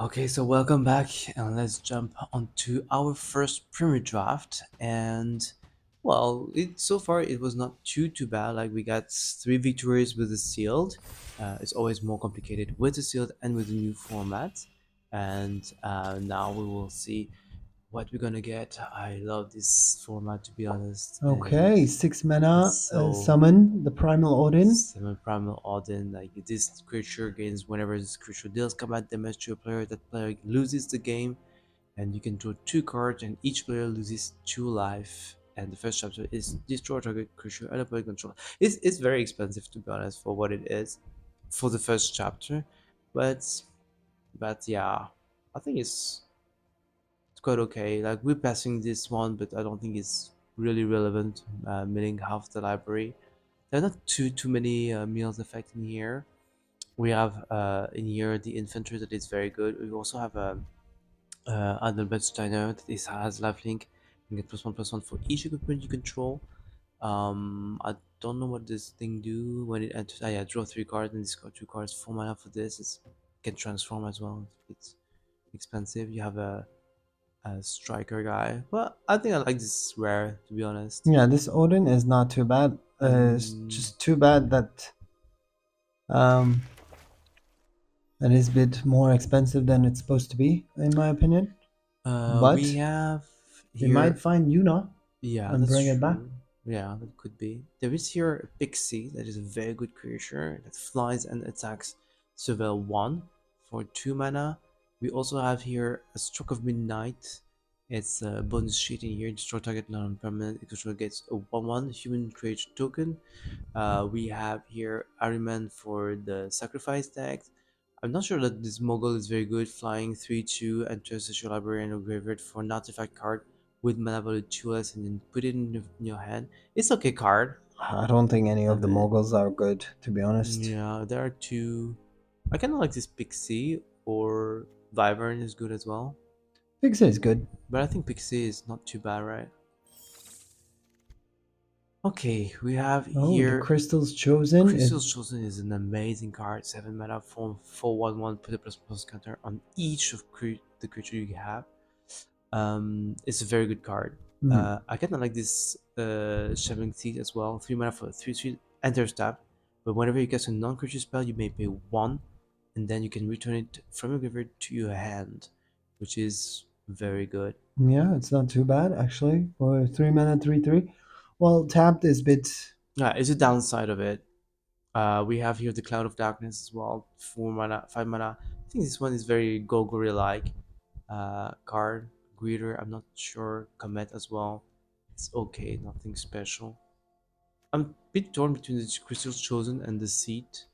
Okay, so welcome back, and let's jump onto our first Premier Draft. And well, so far it was not too bad. Like we got 3 victories with the sealed. It's always more complicated with the sealed and with the new format. And now we will see what we're gonna get. I love this format, to be honest, and Okay, 6 mana, so summon the Primal Odin. Summon Primal Odin, like this creature gains whenever this creature deals combat damage to a player, that player loses the game, and you can draw 2 cards, and each player loses 2 life. And the first chapter is destroy target creature under player control. It's very expensive, to be honest, for what it is, for the first chapter, but yeah, I think it's quite okay. Like we're passing this one, but I don't think it's really relevant. Meaning half the library. There are not too many meals effect in here. We have in here the infantry that is very good. We also have a Adalbert Steiner that has lifelink. You get +1/+1 for each equipment you control. I don't know what this thing do when it enters. Ah, yeah, draw 3 cards and discard 2 cards. 4 mana for this. Can transform as well. It's expensive. You have a striker guy. Well, I think I like this rare, to be honest. Yeah, this Odin is not too bad. It's And just too bad that um, it is a bit more expensive than it's supposed to be, in my opinion. we But have we might here. find Yuna Yeah, and that's bring it back. true. Yeah, that could be. There is here a pixie that is a very good creature that flies and attacks Surveil 1 for 2 mana. We also have here a Stroke of Midnight. It's a bonus sheet in here. Destroy target non-permanent. It control gets a 1/1 human creature token. We have here Ahriman for the sacrifice deck. I'm not sure that this Mogul is very good. Flying 3/2, enters your library and graveyard for an artifact card with mana value 2 less, and then put it in your hand. It's okay card. I don't think any of And the Moguls are good, to be honest. yeah, there are two. I kind of like this Pixie, or Wyvern is good as well. Fixer is good. But I think Pixie is not too bad, right? Okay, we have Oh, the here Crystal's Chosen. Crystal Chosen is an amazing card. 7 mana form 4/1/1. Put a +++ counter on each of the creature you have. It's a very good card. Hmm. I kind of like this Shoveling Seed as well. 3 mana for 3/3 enters tap. But whenever you cast a non-creature spell, you may pay 1, and then you can return it from your graveyard to your hand, which is very good. Yeah, it's not too bad actually for 3 mana, 3/3. Well, tapped is a bit. Yeah, it's a downside of it. We have here the Cloud of Darkness as well. 4 mana, 5 mana. I think this one is very Golgari like card. Greeter, I'm not sure. Comet as well. It's okay, nothing special. I'm a bit torn between the Crystals Chosen and the Seat.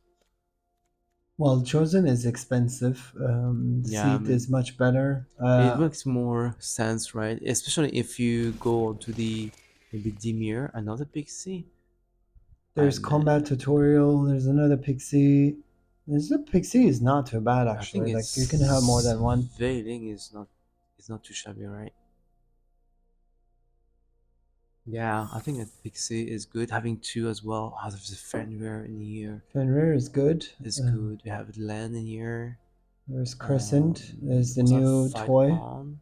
Well, Chosen is expensive. The Yeah, I seat mean, is much better. it makes more sense, right? Especially if you go to the maybe Dimir, another Pixie. There's I'm, combat tutorial. There's another pixie. There's a pixie is not too bad I think actually. Like you can have more it's than one. Veiling is not too shabby, right? Yeah, I think that Pixie is good. Having two as well out of the Fenrir in here Fenrir is good. is good. We have land in here. There's Crescent. There's the Also have new fight toy pawn.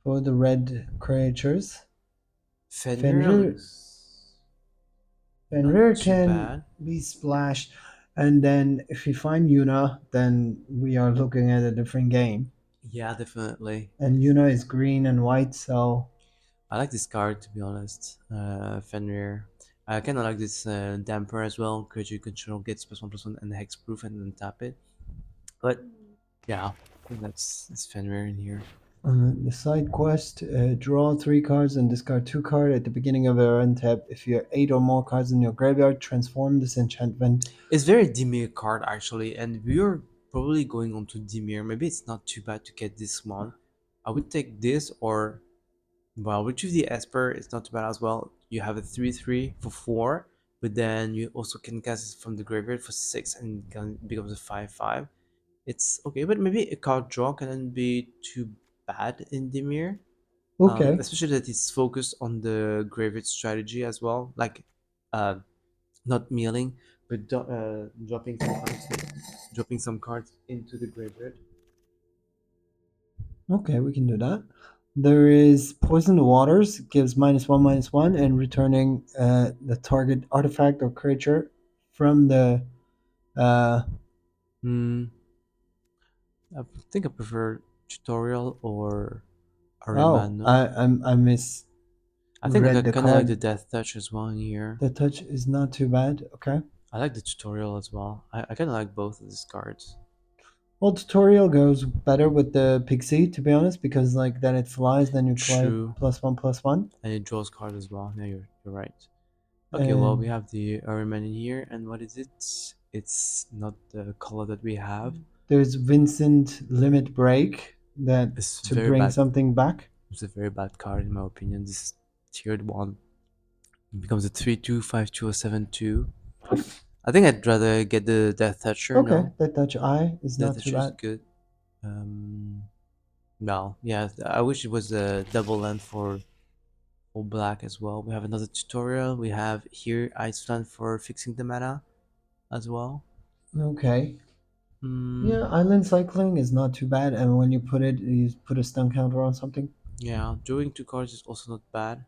for the red creatures. Fenrir Fenrir looks not Fenrir too can bad. be splashed, and then if we find Yuna, then we are looking at a different game. Yeah, definitely. And Yuna is green and white, so I like this card, to be honest. Fenrir. I kind of like this damper as well. Creature you control gets +1/+1 and hexproof, and then tap it. But yeah, I think that's Fenrir in here. the side quest, draw 3 cards and discard 2 cards at the beginning of your end tab. If you have 8 or more cards in your graveyard, transform this enchantment. It's very Dimir card actually, and we're probably going on to Dimir. Maybe it's not too bad to get this one. I would take this, or well, retrieve the Esper. It's not too bad as well. You have a 3/3 for 4, but then you also can cast it from the graveyard for 6, and it becomes a 5/5. It's okay, but maybe a card draw can be too bad in Dimir. Okay. Especially that it's focused on the graveyard strategy as well, like uh, not milling, but dropping some cards into the graveyard. Okay, we can do that. There is Poisoned Waters, gives -1/-1, and returning the target artifact or creature from the. Uh, Hmm. I think I prefer tutorial or oh, Arimano. I misread I think I the kind of like the card. Death Touch as well in here. The touch is not too bad. Okay. I like the tutorial as well. I kind of like both of these cards. Well, tutorial goes better with the pixie, to be honest, because like then it flies, then you play True, +1/+1, and it draws cards as well. Yeah, you're right. Okay, well we and have the Ariman in here, and what is it? It's not the color that we have. there's Vincent Limit Break that It's to very bring bad. something back. It's a very bad card in my opinion. This tiered one. It becomes a 3/2, 5/2, or 7/2. I think I'd rather get the Death Toucher. Okay, No, that touch eye is Death not too Toucher is bad. good. No, yeah, I wish it was a double land for black as well. We have another tutorial. We have here Iceland for fixing the mana as well. Okay. Hmm. Yeah, island cycling is not too bad, and when you put a stun counter on something. Yeah, drawing two cards is also not bad.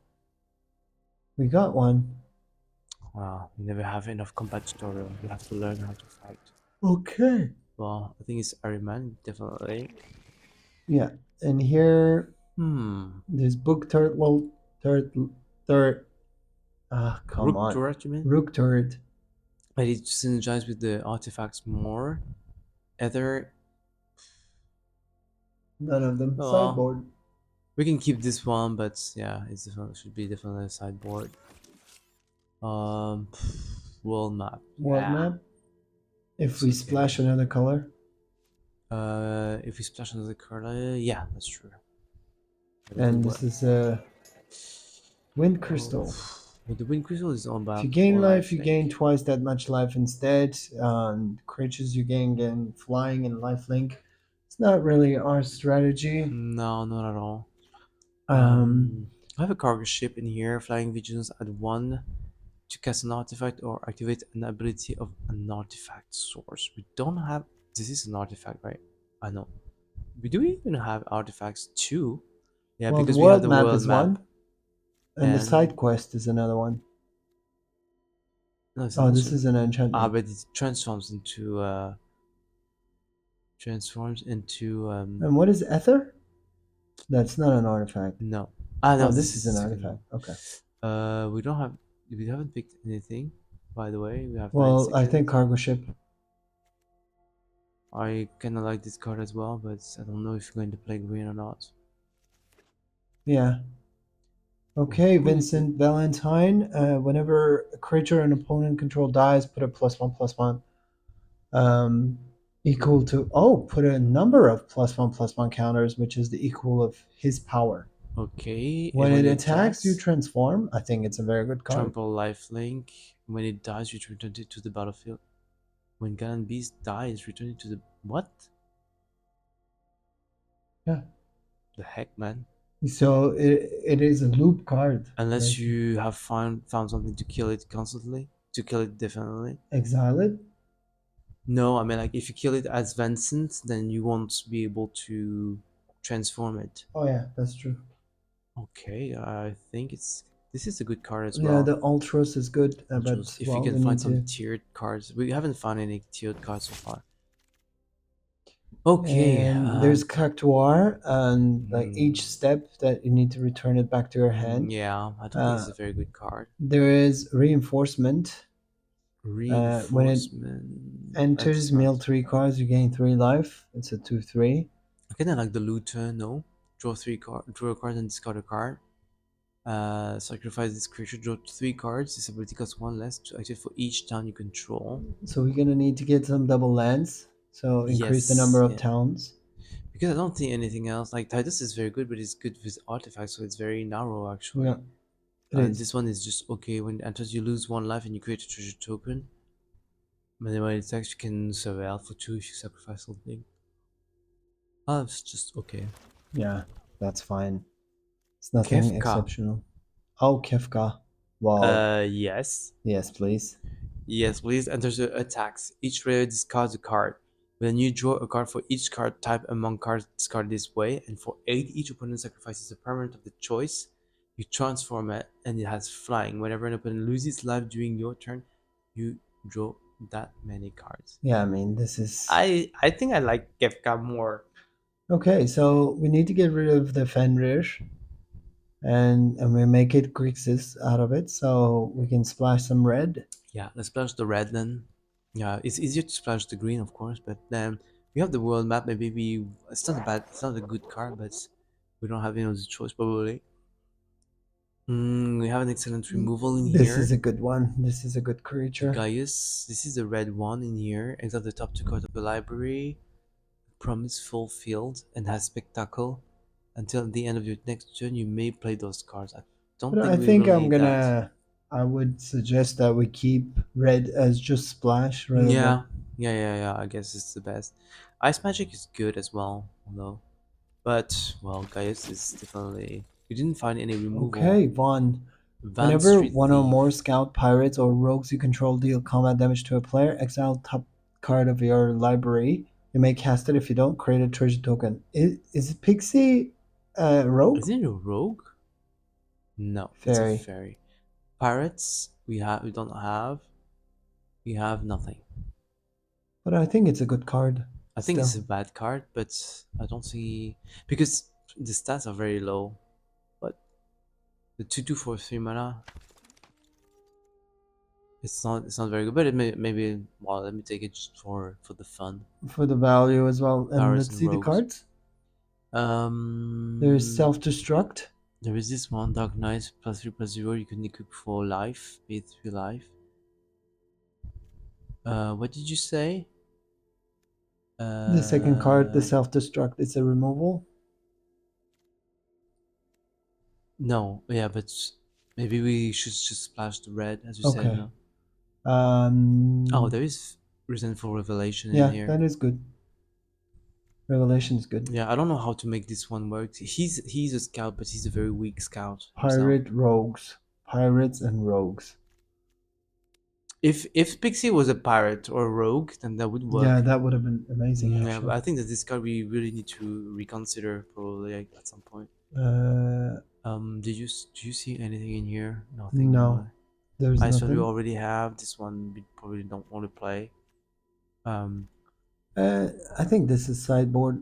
We got one. Wow, we never have enough combat tutorial. We have to learn how to fight. Okay. Well, I think it's Ariman, definitely. Yeah, and here Hmm. there's book turtle, turtle, third. Ah, come Rook on, Turret, you mean? rook turret. I need to synergize with the artifacts more. Either, None of them. well, Sideboard. we can keep this one, but yeah, it should be definitely a sideboard. Um, World map. World Yeah, map. If it's we okay. splash another color. If we splash another card, yeah, that's true. That will And work. this is a wind Oh, crystal. but the Wind Crystal is all If you about gain for life, you lifelink. gain twice that much life instead. Creatures you gain flying and lifelink. It's not really our strategy. No, not at all. Um, I have a cargo ship in here, Flying Vigilance at 1 to cast an artifact or activate an ability of an artifact source. We don't have. This is an artifact, right? I know. We do even have artifacts too. Yeah, well, the because we have world the map world is map. one, and the And side quest is another one. no, it's Oh, this also is an enchantment. but it transforms into And what is ether? That's not an artifact. no. No, Oh, this this is an is a second one. artifact. Okay. We don't have. We haven't picked anything. By the way, we have nine Well, I think seconds. cargo ship. I kind of like this card as well, but I don't know if you're going to play green or not. Yeah. Oh, Okay, who is it? Vincent Valentine. Whenever a creature an opponent control dies, put a +1/+1. Um, equal to put a number of +1/+1 counters, which is the equal of his power. Okay, and When when it it attacks, you attacks, transform. I think it's a very good card. trample lifelink. When it dies, you return it to the battlefield. When Galan Beast dies, return it to the what? Yeah. The heck, man! So it is a loop card. Unless Like you have found something to kill it constantly, to kill it definitely. exile it. No, I mean like if you kill it as Vincent, then you won't be able to transform it. Oh yeah, that's true. Okay, I think this is a good card as Yeah, well. the Ultros is good, Ultros. but If you well, can we find need some to. tiered cards, we haven't found any tiered cards so far. Okay. And there's Cactuar, and like Hmm, each step that you need to return it back to your hand. yeah, I don't think it's Uh, a very good card. there is reinforcement. When it Reinforcement. enters, That's not. mill 3 cards, you gain 3 life. It's a 2/3. I kind of like the looter. No, draw a card and discard a card. Sacrifice this creature, draw 3 cards. This ability costs 1 less to activate for each town you control. So we're gonna need to get some double lands. So increase the Yes, number of yeah. towns. Because I don't think anything else like Titus is very good, but it's good with artifacts, so it's very narrow Yeah, actually. it And is. this one is just okay when it enters you lose 1 life and you create a treasure token. And then when it attacks you can surveil for 2 if you sacrifice something. It's just okay. Yeah, that's fine. It's nothing Kefka. exceptional. Oh, Kefka. Well, Yes. yes, please. Yes, please enters your attacks. Each player discards a card. When you draw a card for each card type among cards discarded this way, and for 8 each opponent sacrifices a permanent of the choice, you transform it and it has flying. Whenever an opponent loses life during your turn, you draw that many cards. Yeah, I mean, this is I think I like Kefka more. okay. So we need to get rid of the Fenrir, and we make it Grixis out of it, so we can splash some red. Yeah, let's splash the red then. Yeah, it's easier to splash the green, of course, but then we have the world map. Maybe it's not a bad, it's not a good card, but we don't have any other choice probably. We have an excellent removal in This is here. a good one. This is a good The creature. Gaius, this is the red one in here. Exile the top 2 cards of the library. Promise fulfilled and has spectacle. Until the end of your next turn, you may play those cards. I don't But think I we think really I'm need that. gonna. I would suggest that we keep red as just splash rather than. Yeah, yeah. I guess it's the best. Ice magic is good as well, although. But well, Gaius is definitely. We didn't find any removal. Okay, Vaughn. Van Whenever Street one or more Thief. scout, pirates, or rogues you control deal combat damage to a player, exile top card of your library. You may cast it. If you don't, create a treasure token. Is Pixie rogue? Is it a rogue? No, it's a Fairy. fairy. Pirates. We don't have. We have nothing. But I think it's a good card I think it's still. a bad card, but I don't see because the stats are very low. But the 2/2 for 3 mana, it's not very good. But maybe well, let me take it just for the fun. For the value as well. And Pirates let's and see the rogues. cards. There's Um, self destruct. there is this one Dark Knight +3/+0. You can equip for life, pay 3 life. What did you say? The second card, the Uh, self destruct, it's a removal. no, yeah, but maybe we should just splash the red, as you said, Okay. no? Oh, Um, there is Resentful Revelation in yeah, here. that is good. Revelation is good. Yeah, I don't know how to make this one work. He's a scout, but he's a very weak scout himself. Pirate rogues. Pirates and rogues. If Pixie was a pirate or a rogue, then that would Yeah, work. that would have been amazing Yeah, but actually. I think that this card we really need to reconsider probably like, at some point. Uh, Do you see anything in here? Nothing. no, No. there's Ice one we nothing. already have. This one we probably don't want to play. Um, I think this is sideboard.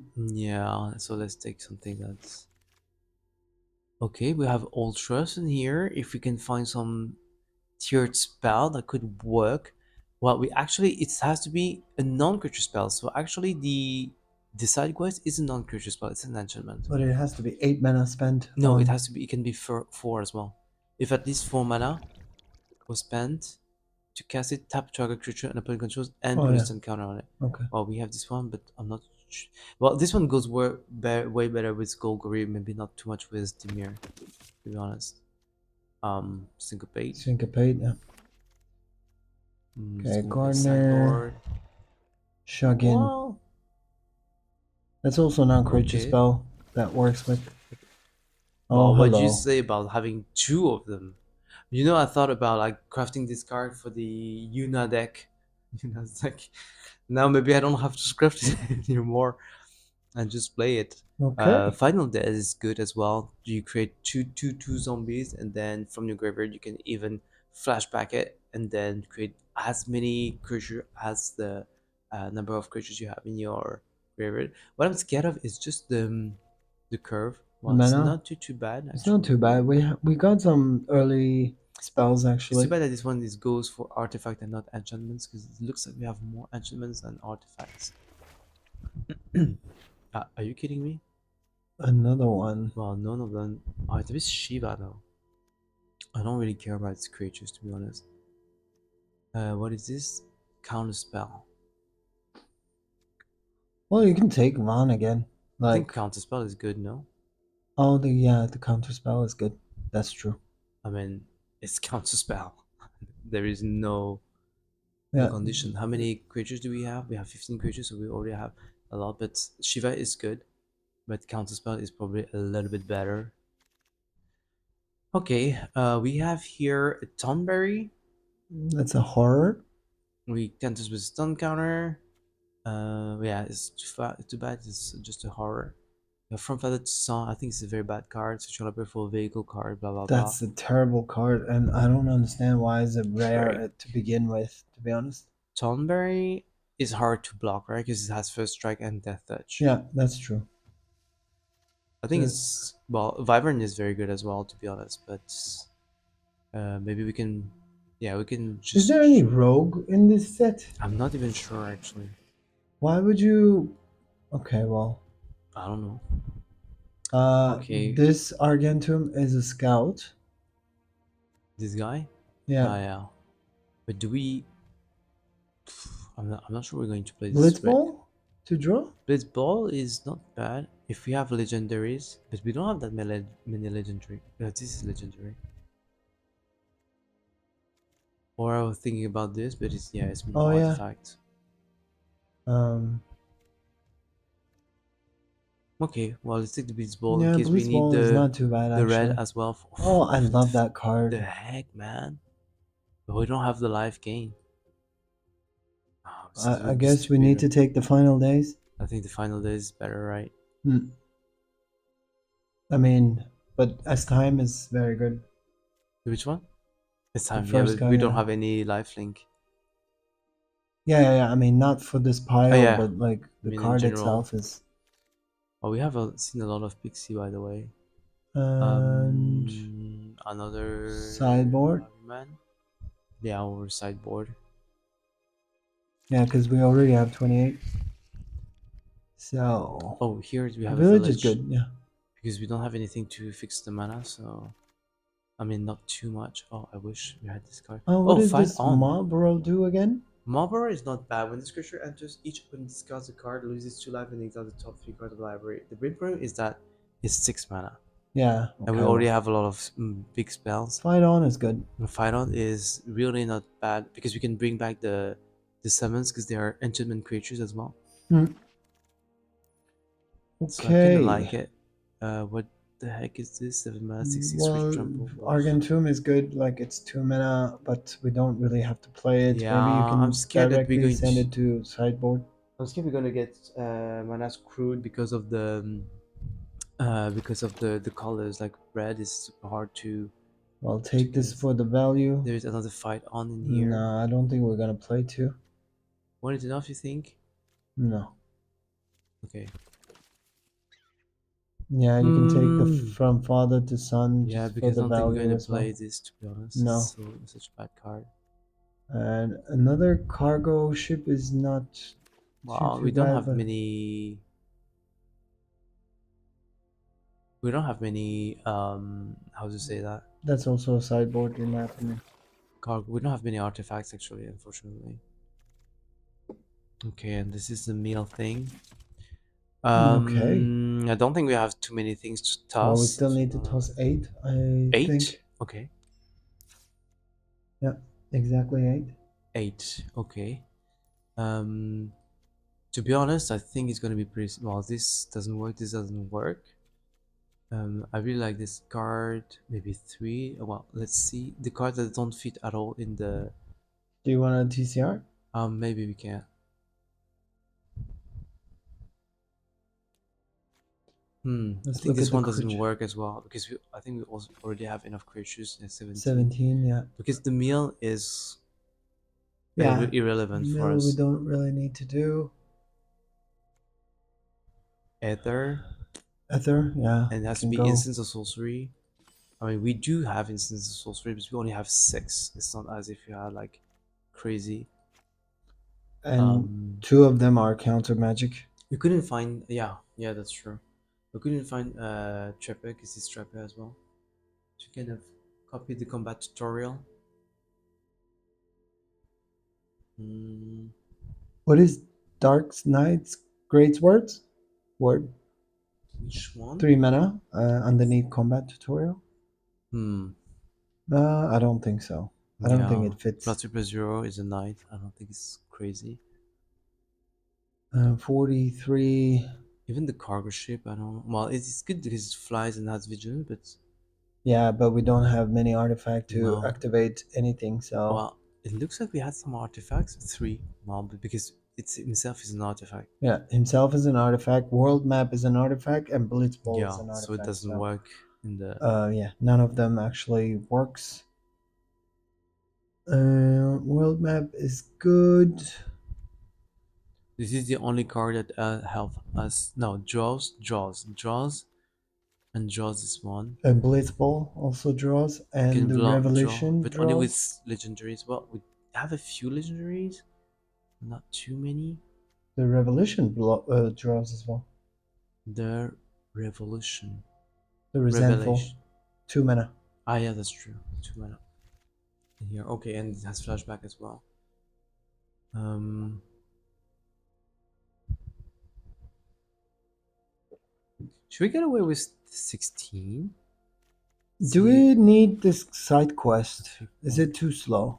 yeah. So let's take something that's okay. We have Ultras in here. If we can find some tiered spell that could work. Well, we actually it has to be a non-creature spell. So actually, the side quest is a non-creature spell. It's an enchantment. But it has to be 8 mana spent No, it on. has to be. It can be four as well. If at least 4 mana was spent to cast it, tap target creature and opponent controls and Oh put a yeah. stun counter on it. Okay. Well, we have this one, but I'm not. Well, this one goes way better with Golgari. Maybe not too much with Dimir, to be honest. Syncopate. Syncopate. Yeah. Let's Okay. move the Gardener. sideboard. Shugin. Well, That's also a non-creature okay. spell that works with. Oh, Well, what do you hello. say about having 2 of them? I thought about like crafting this card for the Yuna deck. It's like now maybe I don't have to craft it anymore and just play it. Okay. Final Death is good as well. You create two zombies, and then from your graveyard you can even flashback it, and then create as many creatures as the number of creatures you have in your graveyard. What I'm scared of is just the curve. The Well, it's mana. not too bad It's not actually. too bad. We got some early spells It's too actually. bad that this one is goes for artifact and not enchantments because it looks like we have more enchantments than artifacts. Are you kidding me? Another one. Well, none of them. Oh, there is Shiva though. I don't really care about its creatures to be honest. What is this? Counter spell. Well, you can take Vaughn again. I think Like, counter spell is good. No, oh, the counter spell is good. That's true. I mean it's counter spell. There is no Yeah. condition. How many creatures do we have? We have 15 creatures, so we already have a lot. But Shiva is good, but counter spell is probably a little bit better. Okay, we have here a Tonberry. That's a horror. We counters with stun counter. Yeah, it's too bad. It's just a horror. From Father to Son, I think it's a very bad card. Such a powerful vehicle card. Blah blah blah. That's a terrible card, and I don't understand why is it rare Right. to begin with. To be honest. Tonberry is hard to block, right? Because it has first strike and death touch. Yeah, that's true. I think So, it's well, Wyvern is very good as well, to be honest. But maybe we can, yeah, we can is just. there any rogue in this set? I'm not even sure actually. Why would you? Okay, well, I don't know. Okay, this Argentum is a scout. this guy. Yeah, Ah, yeah. But do we? I'm not sure we're going to play this. Blitzball to draw. Blitzball is not bad if we have legendaries, but we don't have that many legendary. This is legendary. Or I was thinking about this, but it's yeah, it's more Oh yeah. artifact. Um, Okay, well let's take the Blitzball in yeah, case we need Blitzball is not too bad the red actually. as well. Oh, I What love that the card. heck, man! But we don't have the life gain. Oh, this is I would be guess we need stupid. to take the final days. I think the final day is better, right? Hmm. I mean, but as time is very good. Which one? It's The time. Yeah, first but guy, we don't yeah. have any life link. Yeah. I mean, not for this Oh pile, yeah, but like I the mean in card general. itself is. Oh, we have seen a lot of Pixie, by the way. And Another sideboard. man. Yeah, our sideboard. Yeah, because we already have 28. So, Oh, here we a have a village is village good, yeah. because we don't have anything to fix the mana. So I mean, not too much. Oh, I wish we had this card. Oh, what Oh, does fight this on. Marlboro do again? Marlborough is not bad. When this creature enters, each opponent discards a card, loses 2 life, and exiles the top 3 cards of the library. The big problem is that it's 6 mana, Yeah, and we okay, already well. have a lot of big spells. Fight on is good. And fight on is really not bad because we can bring back the summons because they are enchantment creatures as well. Hmm. So I kind of Okay. like it. What the heck is this? 7 mana, 6/6 creature Well, trample. Ugh. Argentum is good, like it's 2 mana, but we don't really have to play it. Yeah, Maybe you I'm can scared that we're directly going send to. it to sideboard. I'm scared we're gonna get mana screwed because of the colors. Like red is super hard I'll to take this get. for the value. There is another fight on in here. No, I don't think we're gonna play two. One is enough, you think? No. Okay. Yeah, you can take the Hmm. from father to son Yeah, just for because I the don't think we're value gonna as well. play this. To be honest, No. it's such a bad card. And another cargo ship is not Wow, too bad, but we don't have many how to say that that's also a sideboard in my opinion. cargo. We don't have many artifacts actually, unfortunately. Okay, and this is the meal thing. Okay. I don't think we have too many things to Well, we toss. still need to toss 8, I 8. think. Okay. Yeah, exactly 8. 8. Okay. Um, to be honest, I think it's gonna be pretty. Well, this doesn't work. This doesn't work. I really like this card. Maybe 3. Well, let's see the cards that don't fit at all in the. Do you want a TCR? Maybe we can. I Let's think look this at the one doesn't creature. work as well because I think we also already have enough creatures at 17. 17, yeah. Because the meal is Yeah, irrelevant for mill we us. don't really need to do. Ether, Ether, yeah, and it has to can be go. instance of sorcery. I mean, we do have instances of sorcery, but we only have 6. It's not as if you had like crazy. And Um, 2 of them are counter magic. we couldn't find. Yeah, yeah, that's true. We couldn't find Trepe because it's Trepe as well. To kind of copy the combat tutorial. Mm, What is Dark Knight's Great Words? Word. which one? 3 mana underneath combat tutorial. Hmm. I don't think so. I don't think Yeah. it fits. Plus 0 is a knight. I don't think it's crazy. 43. Even the cargo ship, I don't. Well, it's good because it flies and has vision, but Yeah, but we don't have many artifact to no. activate anything, so Well, it looks like we had some artifacts. 3. Well, but because it's himself is an artifact. Yeah, himself is an artifact. World map is an artifact, and Blitzball is Yeah, an so it artifact. doesn't So, work in the. yeah, none of them actually works. World map is good. This is the only card that help us. No, draws, and draws this one. And Blitzball also draws, We and can the draw, Revolution but only with draws. legendaries. Well, we have a few legendaries, not too many. The Revolution draws as well. The Revolution, The Resentful, Revelation. 2 mana. Ah, yeah, that's true. 2 mana in here. Okay, and it has flashback as well. Um, should we get away with 16? Do we need this side quest? Is People. it too slow?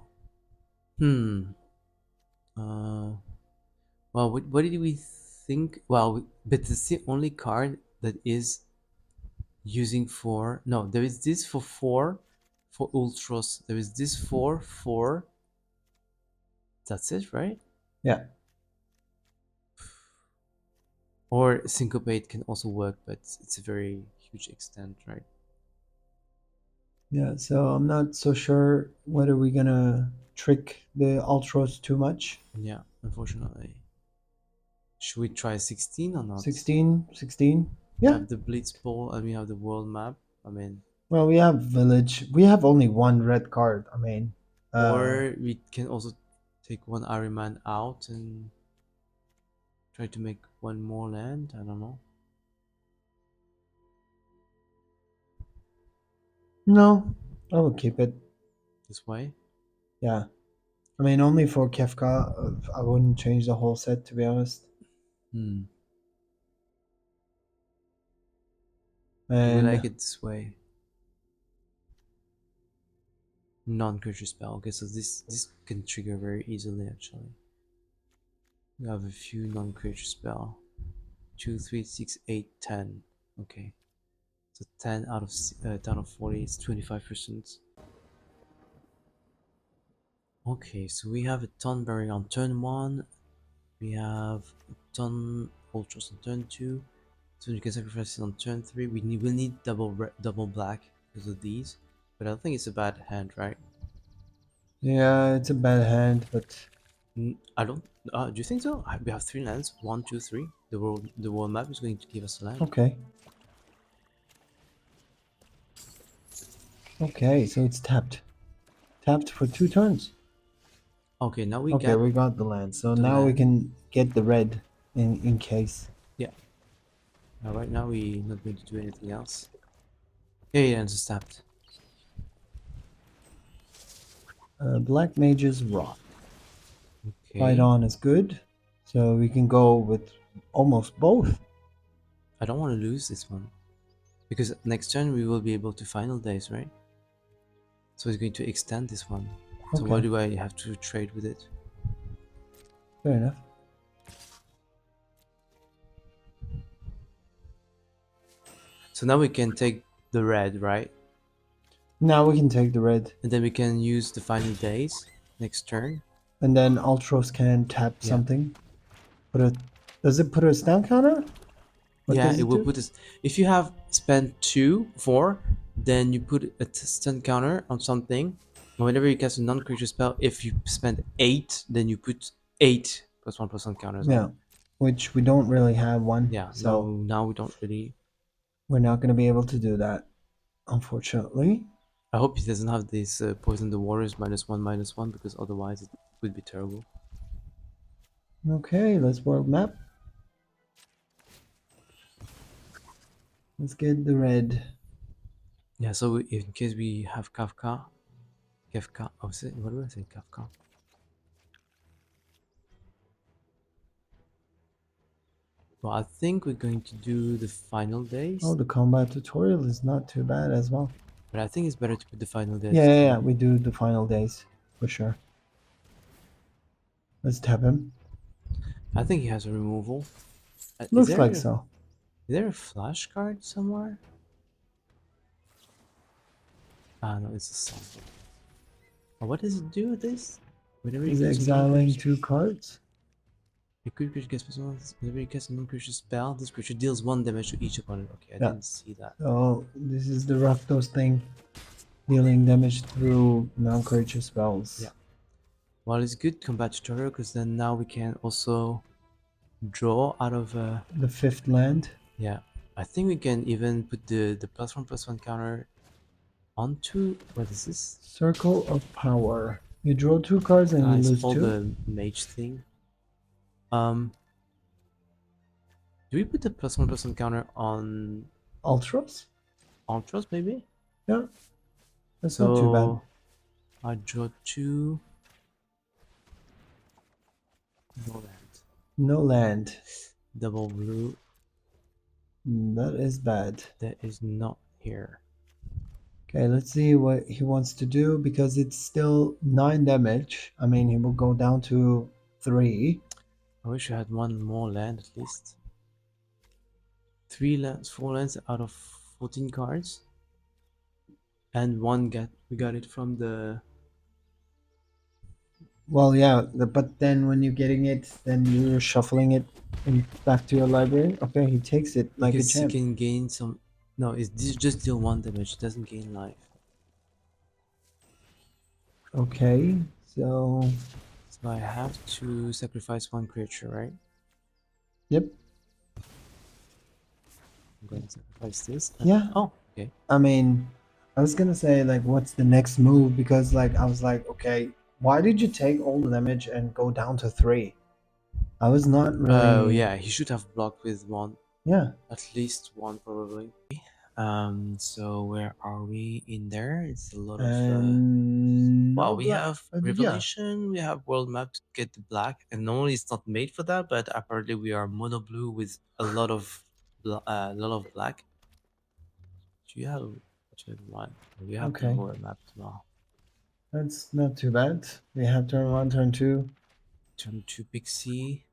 Hmm. Well, what did we think? Well, but it's the only card that is using four. No, there is this for four for ultras. There is this for. That's it, right? Yeah. Or syncopate can also work, but it's a very huge extent, right? Yeah, so I'm not so sure whether we're gonna trick the Ultros too much. Yeah, unfortunately. Should we try 16 or not? 16, 16. We Yeah. have the Blitz Ball and we have the world map. I mean, Well, we have Village. We have only one red card. I mean, or we can also take one Ariman out and try to make one more land. I don't know. no, I would keep it. This way. Yeah. I mean, only for Kefka. I wouldn't change the whole set, to be honest. Hmm. We like And it this way. Non-creature spell. Okay, so this can trigger very easily actually. We have a few non-creature spell. 2, 3, 6, 8, 10. Okay. So 10 out of 40 is 25%. Okay, so we have a Tonberry on turn 1. We have a Ton Ultras on turn 2. So you can sacrifice it on turn 3. We'll need double black because of these. But I don't think it's a bad hand, right? yeah, it's a bad hand, but I don't. Do you think so? We have 3 lands. 1, 2, 3. The world map is going to give us a land. okay. Okay, so it's tapped. Tapped for 2 turns. Okay, now we Okay, get we got the land. So the now we land. can get the red in case. Yeah. Right now we're not going to do anything else. Yeah, and just tapped. Black Mage's Wrath. Fight Okay. on is good. So we can go with almost both. I don't want to lose this one because next turn we will be able to final days, right? So it's going to extend this one. So why Okay, do I have to trade with it? fair enough. So now we can take the red, right? Now we can take the red. And then we can use the final days next turn. And then Ultros can tap Yeah. something. Does it put a stun counter? What Yeah, does it it will do? put us. If you have spent 4, then you put a stun counter on something. And whenever you cast a non-creature spell, if you spend 8, then you put 8 +1/+1 counters Yeah, on. which we don't really have one. Yeah, no, So now we don't really. we're not going to be able to do that, unfortunately. I hope he doesn't have this poison the waters -1/-1 because otherwise it would be terrible. Okay, let's world map. Let's get the red. Yeah, so in case we have Kefka, oh, what do I say, Kafka? Well, I think we're going to do the final Oh, days, the combat tutorial is not too bad as well. but I think it's better to put the final Yeah, days yeah, yeah, too. we do the final days for sure. Let's tap him. I think he has a removal. Is Looks there like is so. there a flash card somewhere? Ah, no, it's a song. Oh, what does it do with this? Whenever you He's cast a non-creature exiling spell. 2 cards. A creature gets personalized. Whenever you cast a non-creature spell, this creature deals 1 damage to each opponent. Okay, I Yeah. didn't see that. So this is the Rakdos thing, dealing damage through non-creature spells. Yeah. Well, it's good combat tutorial because then now we can also draw out of The 5th land. yeah. I think we can even put the +1/+1 counter onto what is this? Circle of Power. You draw 2 cards and you It's lose all 2. the mage thing. Um, do we put the +1/+1 counter on Ultras? Ultras maybe? Yeah, that's not too bad. So I draw 2. No land. No land. Double blue. That is bad. That is not here. Okay, let's see what he wants to do because it's still 9 damage. I mean, he will go down to 3. I wish I had one more land at least. 3 lands, 4 lands out of 14 cards. And we got it from the. Well, yeah, but then when you're getting it, then you're shuffling it back to your library. Okay, he takes it like a Because he champ. can gain some. No, it's just deal 1 damage, it doesn't gain life. Okay, so So I have to sacrifice 1 creature, right? yep, I'm going to sacrifice this. yeah. Oh, okay. I mean, I was gonna say like, what's the next move? Because like I was like, okay, why did you take all the damage and go down to 3? I was not Oh, really. yeah, he should have blocked with 1. Yeah. At least 1, probably. So where are we in there? It's a lot of. And Well, no we black. have Yeah. Revelation, we have World Map to get the black, and normally it's not made for that, but apparently we are mono blue with a lot of black. Do you have turn 1? We have the Okay. World Map as well. That's not too bad. We have turn 1, turn 2. Turn 2 Pixie.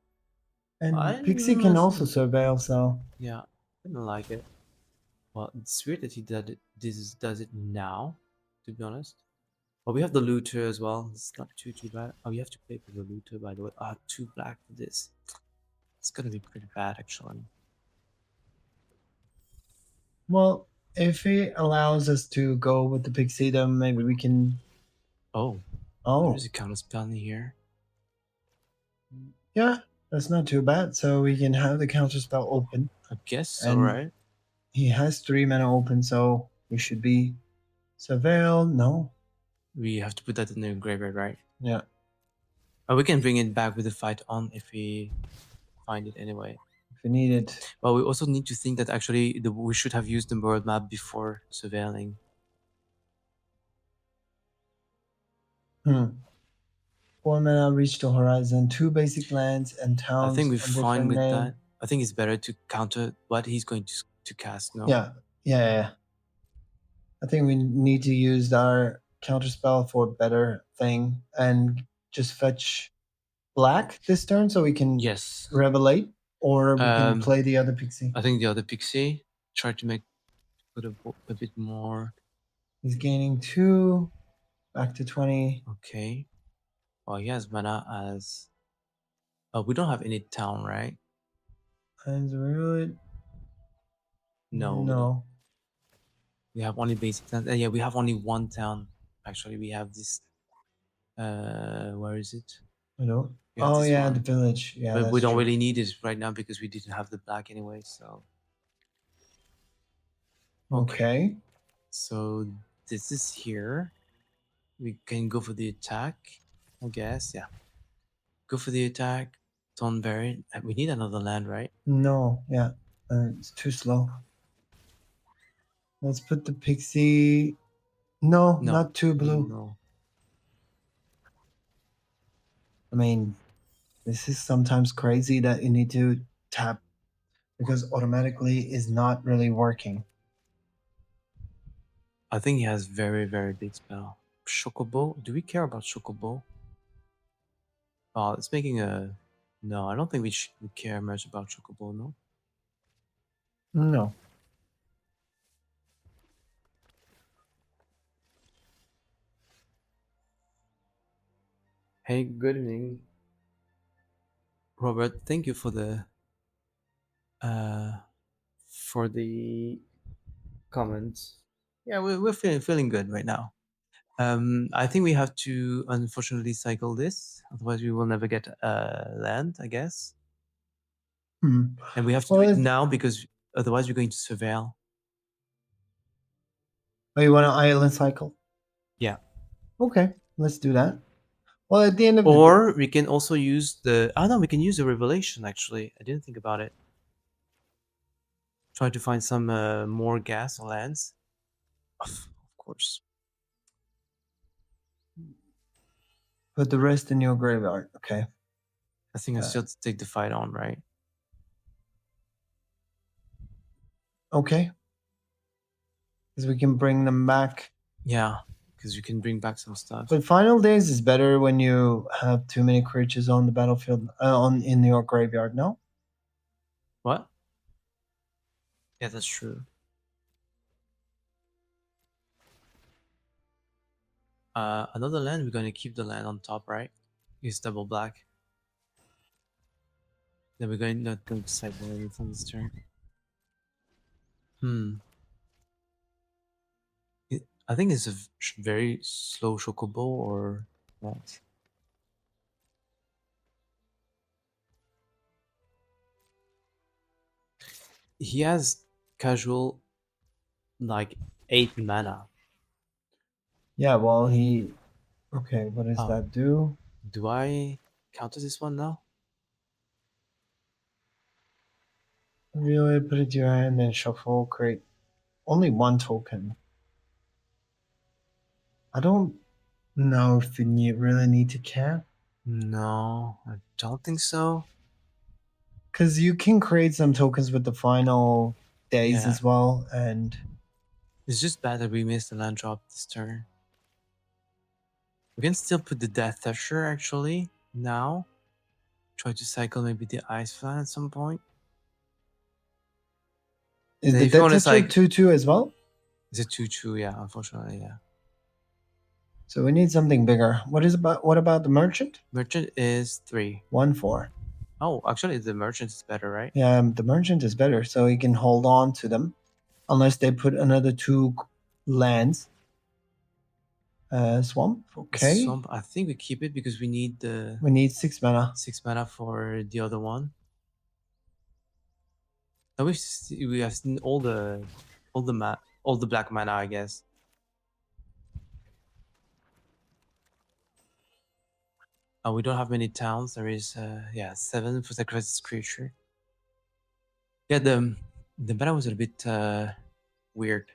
And I Pixie can also honestly, surveil, so. yeah, I don't like it. Well, it's weird that he did it. Does it now, to be honest. Well, we have the looter as well. It's not too bad. Oh, you have to pay for the looter, by the way. Ah, 2 black for this. It's gonna be pretty bad, actually. Well, if he allows us to go with the Pixie, then maybe we can. Oh, there Oh, is a counter spell in here. yeah, that's not too bad. So we can have the counterspell open. I guess so, And right? he has 3 mana open, so we should be surveil. No. We have to put that in the graveyard, right? Yeah. Oh, we can bring it back with the fight on if we find it anyway. If we need it. Well, we also need to think that actually we should have used the world map before surveilling. Hmm. 4 mana, reach the horizon, 2 basic lands and I think towns, we're a fine different with name. that. I think it's better to counter what he's going to cast, no? Yeah. I think we need to use our counterspell for a better thing and just fetch black this turn so we can Yes. revelate, or we can Um, play the other Pixie. I think the other Pixie tried to put a bit more. He's gaining 2, back to 20. Okay. Well, he has mana as. We don't have any town, right? And Ruin. No, we don't. No. We have only basic towns. Yeah, we have only 1 town. Actually, we have this. Where is it? I don't. We have Oh, this yeah, one. the village. Yeah, But we that's don't true. really need it right now because we didn't have the black anyway. So Okay. So this is here. We can go for the attack, I guess. Yeah. Go for the attack. Tonberry. We need another land, right? No, yeah. It's too slow. Let's put the Pixie. No, No. not 2 blue. No. I mean, this is sometimes crazy that you need to tap because automatically is not really working. I think he has very, very big spell. Chocobo? Do we care about Chocobo? Oh, it's making a. No, I don't think we care much about Chocobo, no? No. Hey, good evening. Robert, thank you uh for the comments. Yeah, we're feeling good right now. I think we have to unfortunately cycle this, otherwise we will never get land, I guess. Hmm. And we have to do Well, it now because otherwise we're going to surveil. oh, you want an island cycle? Yeah. Okay, let's do that. Well, at the end of the day, Or we can also use the. Oh no, we can use the revelation. Actually, I didn't think about it. Try to find some more gas or lands. Of course. put the rest in your graveyard. Okay. I think I Uh, still take the fight on, right? okay. Because we can bring them back. Yeah, because you can bring back some stuff. But final days is better when you have too many creatures on the battlefield, on in your graveyard. No. What? Yeah, that's true. Another land. We're gonna keep the land on top, right? Use double black. Then we're going not going to sideboard anything this turn. Hmm. I think it's a very slow chocobo or what? He has casual like 8 mana. Yeah. Well, he. Okay. What does Oh, that do? do I counter this one now? Really put it to your hand and shuffle. Create only one token. I don't know if you really need to cap. No, I don't think so. Because you can create some tokens with the final days Yeah, as well, and it's just bad that we missed the land drop this turn. We can still put the Death Thresher actually now. Try to cycle maybe the Ice Flan at some point. is Then the if you Death want to Toucher like, 2/2 as well? it's a 2/2, yeah, unfortunately, yeah. So we need something bigger. What about the Merchant? Merchant is 3. 1/4. Oh, actually the Merchant is better, right? Yeah, the Merchant is better, so he can hold on to them, unless they put another 2 lands. Swamp. Okay, Swamp, I think we keep it because we need the we need 6 mana. 6 mana for the other one. Now we have seen all the black mana, I guess. We don't have many towns. There is yeah 7 for sacrifice creature. Yeah, the mana was a bit weird.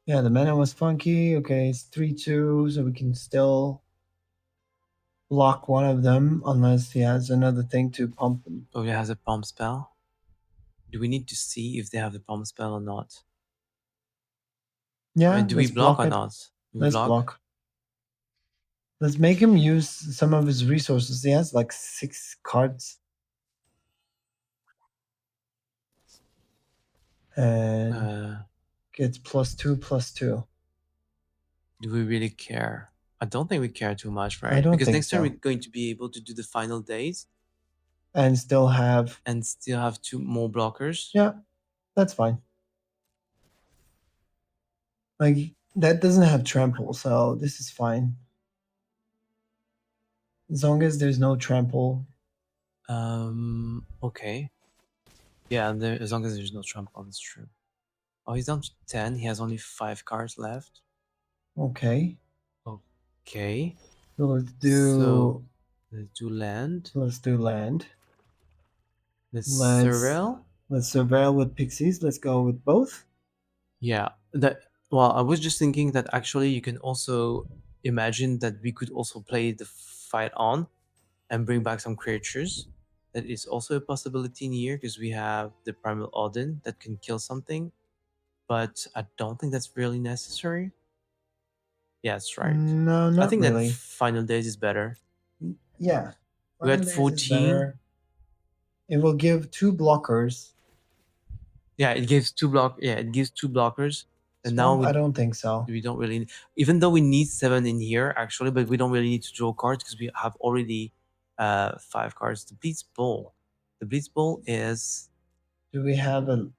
Yeah, the mana was funky. Okay, it's 3/2, so we can still block one of them unless he has another thing to pump them. Oh, it has a palm spell. Do we need to see if they have the palm spell or not? I Yeah, mean, do we let's block block or it. not? Do we Let's block? block. Let's make him use some of his resources. He has like 6 cards. And Uh, gets +2/+2. do we really care? I don't think we care too much, I right? don't Because think next turn we're so. going to be able to do the final days And still have. and still have 2 more blockers. Yeah, that's fine. Like, that doesn't have trample, so this is fine. As long as there's no trample. Okay. Yeah, as long as there's no trump on, it's true. Oh, he's down to 10. He has only 5 cards left. Okay. Okay. So let's So, do. let's do land. Let's do land. Let's Let's surveil. let's surveil with pixies. Let's go with both. Yeah, that. Well, I was just thinking that actually you can also imagine that we could also play the fight on and bring back some creatures. That is also a possibility in here because we have the Primal Odin that can kill something, but I don't think that's really necessary. Yeah, that's right. No, I not think that really. Final Days is better. Yeah. We Final had days is 14. better. It will give 2 blockers. Yeah, it gives 2 block. Yeah, it gives 2 blockers, and now Swamp, I don't think so. we don't really, even though we need 7 in here actually, but we don't really need to draw cards because we have already 5 cards. The Blitz Bowl. The Blitz Bowl is Do we have a?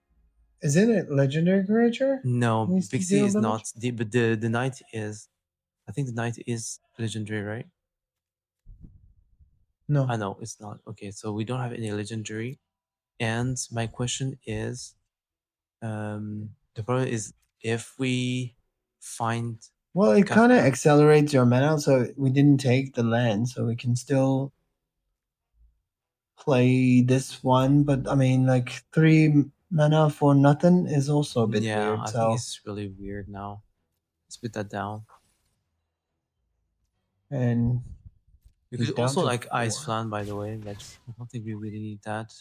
Is it a legendary creature? no Needs to Pixie deal is damage? not. But the knight is. I think the knight is legendary, right? No. I know it's not. Okay, so we don't have any legendary. And my question is, the problem is if we find Well, it kind of Kafka. accelerates your mana, so we didn't take the land, so we can still play this one. But I mean, like 3 mana for nothing is also a bit Yeah, weird. I think So, it's really weird now. Let's put that down. and We he's could down also to like Ice 4. Flan, by the way, but I don't think we really need that.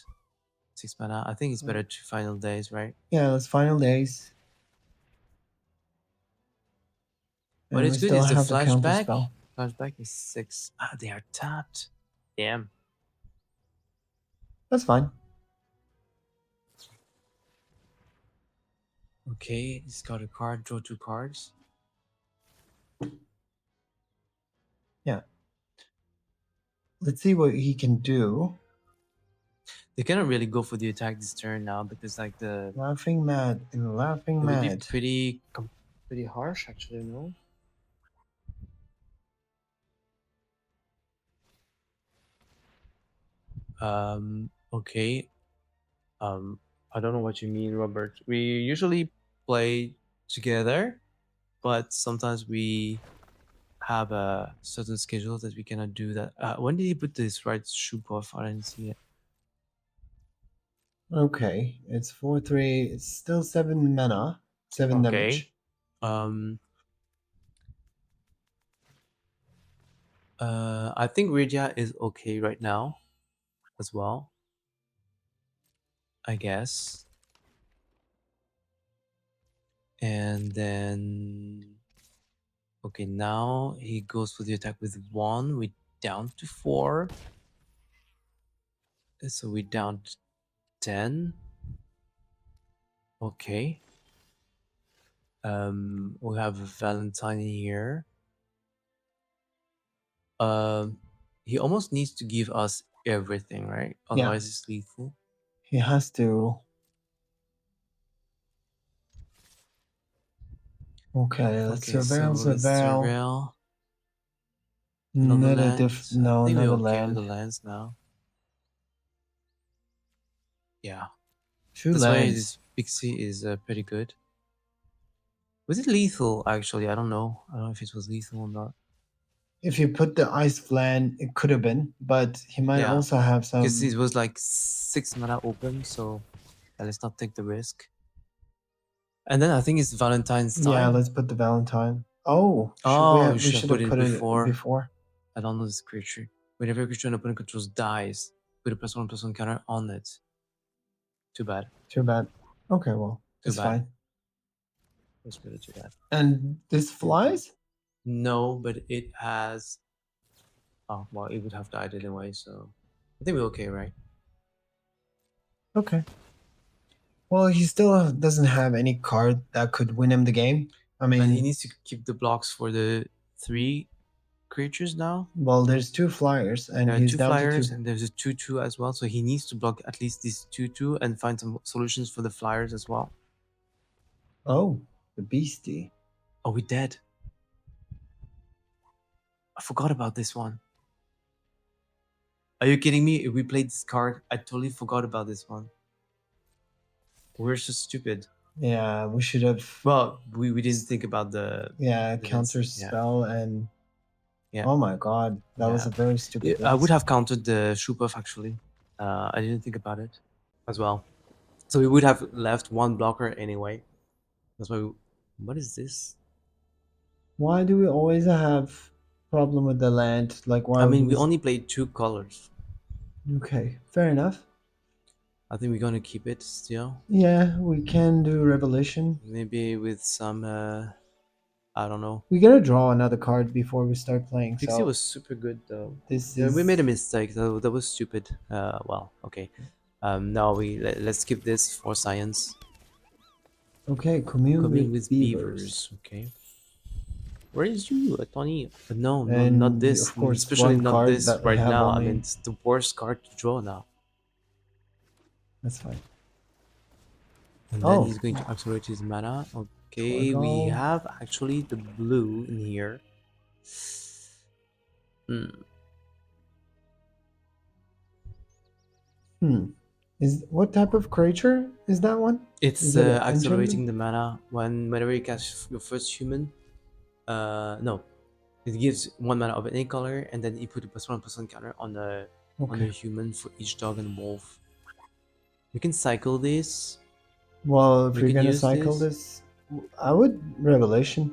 6 mana. I think it's better to Final Days, right? Yeah, it's final days, What and is we good still is the have the counter flashback. spell. Flashback is 6. Ah, they are tapped. Damn. That's fine. Okay, discard a card, draw 2 cards. Yeah. Let's see what he can do. They cannot really go for the attack this turn now because like Laughing mad and laughing it would be mad. pretty harsh actually, no? Okay. I don't know what you mean, Robert. We usually play together, but sometimes we have a certain schedule that we cannot do that. When did he put this right shoe off? I didn't see it. Okay, it's 4/3. It's still 7 mana, 7 Okay. damage. I think Rydia is okay right now as well. I guess. And then okay, now he goes for the attack with 1. We down to 4. So we down to 10. Okay. We have Valentine here. He almost needs to give us everything, right? Yeah. Otherwise it's lethal. He has to. Okay, let's Okay, so surveil, let's surveil. surveil. Another land. I No, think not we're a okay with the land. lands now. Yeah. 2 That's why lands. this Pixie is pretty good. Was it lethal actually? I don't know. I don't know if it was lethal or not. If you put the ice flan, it could have been, but he might Yeah. also have Because some. it was like 6 mana open, so let's not take the risk. And then I think it's Valentine's Yeah, time. let's put the Valentine. Oh, Oh, you we should have should put have it put it before. before. I don't know this creature. Whenever a creature an opponent controls dies, put a +1/+1 counter on it. Too bad. Too bad. Okay, well, Too it's bad. fine. It's really too bad. And this flies? No, but it has. Oh, well, it would have died anyway, so I think we're okay, right? Okay. Well, he still doesn't have any card that could win him the game. I And he mean, needs to keep the blocks for the 3 creatures now. well, there's 2 flyers, and There are he's 2 down to flyers 2. and there's a 2/2 as well, so he needs to block at least these 2/2 and find some solutions for the flyers as well. Oh, the beastie. Oh, we're dead. I forgot about this one. Are you kidding me? If we played this card, I totally forgot about this one. We're so stupid. Yeah, we should have. Well, we didn't think about the Counter yeah. spell and. Yeah. Oh my god, that was Yeah. a very stupid. I would have counted the Shubuff actually. I didn't think about it as well. So we would have left 1 blocker anyway. That's why. What is this? Why do we always have problem with the land? Like, why I would mean, we? we only played 2 colors. Okay, fair enough. I think we're gonna keep it still. Yeah, we can do Revelation. Maybe with some. I don't know. We gotta draw another card before we start playing. Pixie So was super good though. this Yeah, we made a is mistake. That was stupid. Well, okay. Now let's skip this for science. okay. Commune Commune with with beavers. beavers. Okay. Where is you, Tony? No, no, not And this. of course, Especially one not card this that we right have now. I mean, only. it's the worst card to draw now. That's fine. And then Oh, he's going to accelerate his mana. Okay, we Torgal. have actually the blue in here. Hmm. Hmm. Is what type of creature is that one? It's Is it an enchantment? accelerating the mana whenever you cast your first human. No, it gives one mana of any color, and then you put a +1/+1 counter on a Okay. human for each dog and wolf. You can cycle this. Well, if You you're can gonna use cycle this. this, I would Revelation.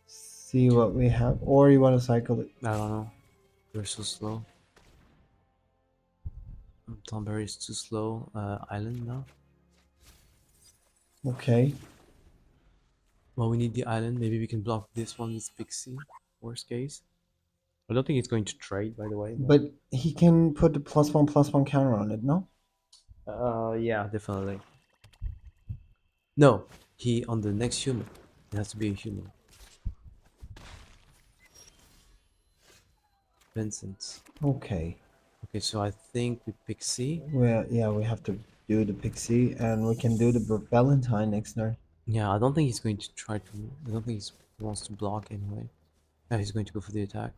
See what we have, or you want to cycle it. I don't know. You're so slow. Thornberry is too slow. Island now. Okay. Well, we need the island. Maybe we can block this one with Pixie. Worst case. I don't think it's going to trade, by the way. But he can put the +1/+1 counter on it, no? Yeah, definitely. No, he on the next human. It has to be a human. Vincent. Okay. Okay, so I think with Pixie. Well, yeah, we have to do the Pixie, and we can do the Valentine next turn. Yeah, I don't think he's going to try to. I don't think he wants to block anyway. Yeah, he's going to go for the attack.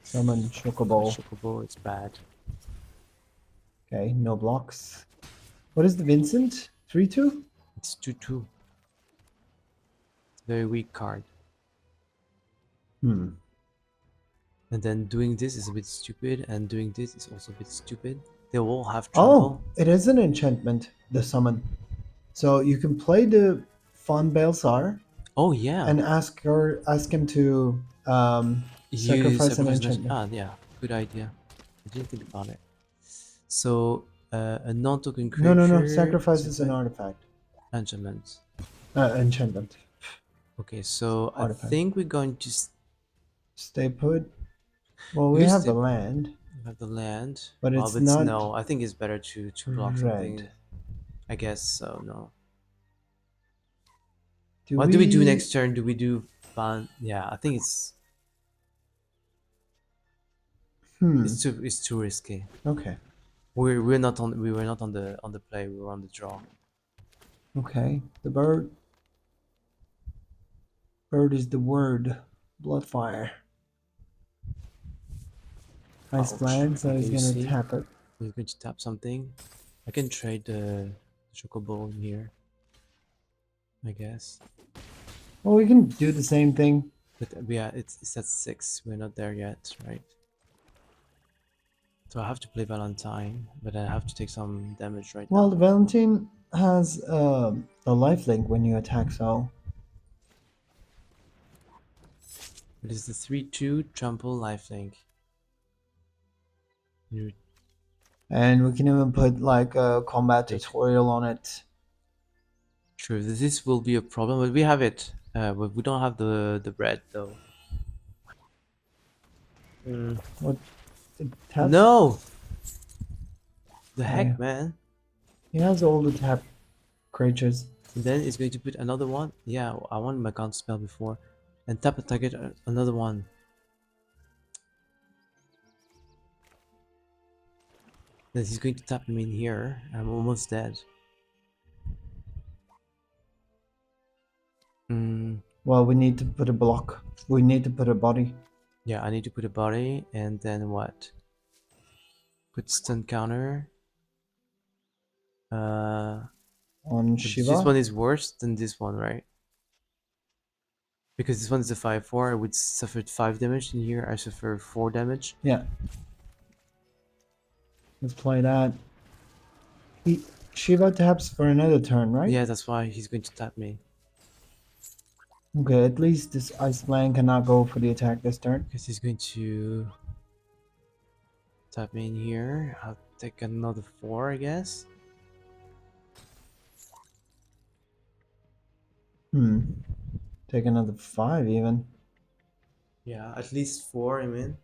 Summon Chocobo. Chocobo, it's bad. Okay, no blocks. What is the Vincent? 3/2? It's 2/2. It's a very weak card. Hmm. And then doing this is a bit stupid, and doing this is also a bit stupid. They all have Oh, trample. it is an enchantment, the summon. So you can play the Fon Balsar Oh yeah, and ask him to you sacrifice an sacrifice an enchantment. yeah, good idea. I didn't think about it. So a non-token No, no, no. creature Sacrifice is an sacrifice artifact. enchantment. Enchantment. Okay, so I Artifact. think we're going to Stay put. Well, we use have the the land, we have the land. but Oh, it's but not no, I think it's better to block red. something. I guess so. No. Do What do we do we? next turn? Do we do fun? Yeah, I think Hmm. it's too risky. Okay. We were not on the play. We were on the draw. Okay. The bird. Bird is the word. Bloodfire. Nice Ouch. land, so Okay, he's you gonna see, tap it. we're going to tap something. I can trade the chocobo in here, I guess. Well, we can do the same thing. But yeah, it's at 6. We're not there yet, right? So I have to play Valentine, but I have to take some damage right Well, the now. Valentine has a lifelink when you attack, so It is the 3/2 trample lifelink. You and we can even put like a combat wait. tutorial on it. Sure, this will be a problem, but we have it. But we don't have the red though. Mm. What it taps? No! The Okay, heck, man! he has all the tap creatures. And then it's going to put another one. Yeah, I wanted my counter spell before. And tap a target another one. Then he's going to tap me in here. I'm almost dead. Mm, Well, we need to put a block. We need to put a body yeah, I need to put a body and then what? Put stun counter. Uh, on but this Shiva. one is worse than this one, right? Because this one is a 5/4. I would suffer 5 damage. In here, I suffer 4 damage. Yeah, let's play that. He, Shiva taps for another turn, right? Yeah, that's why he's going to tap me. Okay, at least this Iceland cannot go for the attack this turn. Because he's going to tap me in here. I'll take another 4, I guess. Hmm. Take another 5 even. Yeah, at least 4, I mean.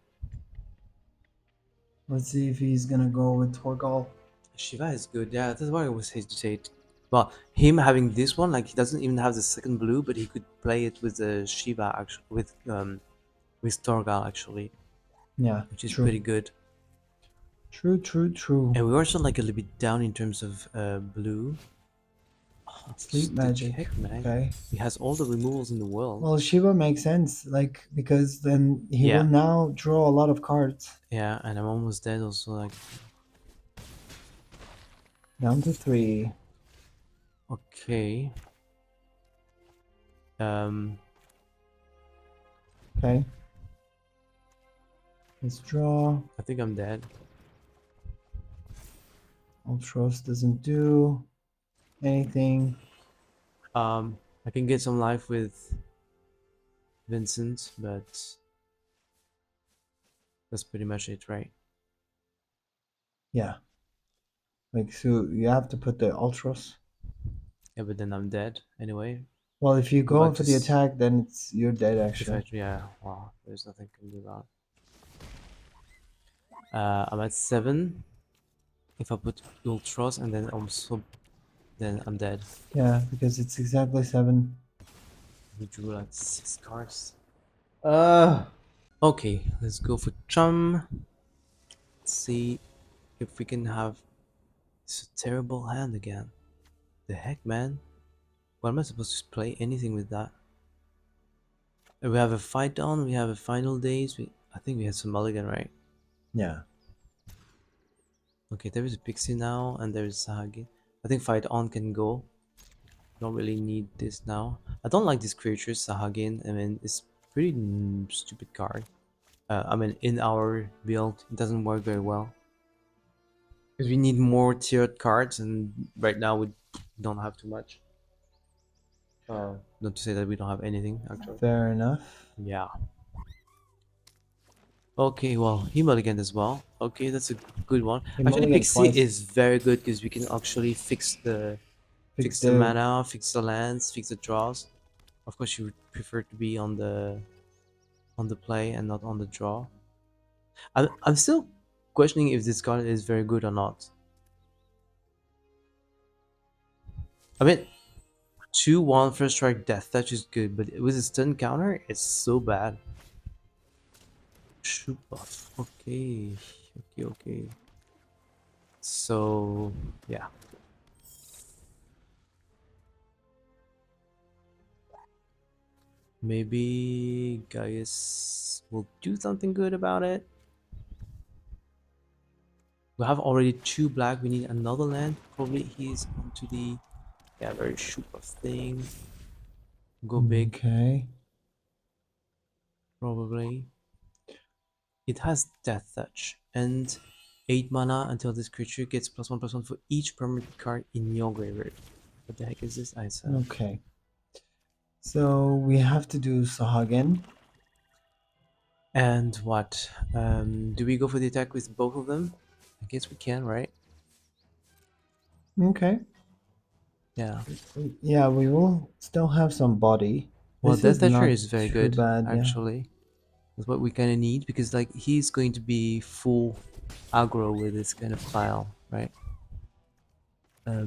Let's see if he's gonna go with Torgal. Shiva is good. Yeah, that's why I always hesitate. Well, him having this one, like he doesn't even have the second blue, but he could play it with the Shiva actually, with Torgal actually, Yeah, which is true. pretty good. True, true, true. And we're also like a little bit down in terms of blue. Sleep Just the magic. heck, man. Okay. He has all the removals in the world. Well, Shiva makes sense, like because then he will Yeah, now draw a lot of cards. yeah, and I'm almost dead also. Like, Down to 3. okay, um, Okay. Let's draw. I think I'm dead. Ultros doesn't do anything. I can get some life with Vincent, but that's pretty much it, right? Yeah. Like, so you have to put the Ultros. Yeah, but then I'm dead anyway. Well, if you Go go back in to for the attack, then you're dead if I actually. yeah. Wow, there's nothing I can do about. I'm at 7. If I put Ultros and then also then I'm dead. Yeah, because it's exactly 7. We drew like 6 cards. Uh Okay, let's go for Chum. See if we can have this terrible hand again. The heck, man? What am I supposed to play anything with that? We have a fight on. We have a final days. I think we had some mulligan, right? Yeah. Okay, there is a pixie now, and there is Sahagi. I think fight on can go. Don't really need this now. I don't like this creature, Sahagin. I mean, it's pretty stupid card. I mean, in our build, it doesn't work very well. Because we need more tiered cards, and right now we don't have too much. Not to say that we don't have anything, actually. Fair enough. Yeah. Okay, well, he mulliganed as well. Okay, that's a good one. He Actually, mulliganed Pixie twice. is very good because we can actually Fix fix the the mana, fix the lands, fix the draws. Of course, you would prefer to be on the play and not on the draw. I'm still questioning if this card is very good or not. I mean, 2/1 first strike death touch is good, but with a stun counter, it's so bad. Shoot buff. Okay, okay, okay. So yeah, maybe Gaius will do something good about it. We have already 2 black. We need another land. Probably he's onto the yeah very shoot buff thing. Go big. Okay. Probably. It has Death Touch and 8 mana until this creature gets +1/+1 for each permanent card in your graveyard. What the heck is this, Isa? Okay. So we have to do Sahagin. And what? Do we go for the attack with both of them? I guess we can, right? Okay. Yeah. Yeah, we will still have some body. Well, This Death is Toucher not is very too good, bad, yeah. actually. That's what we kind of need because, like, he's going to be full aggro with this kind of file, right? Yeah,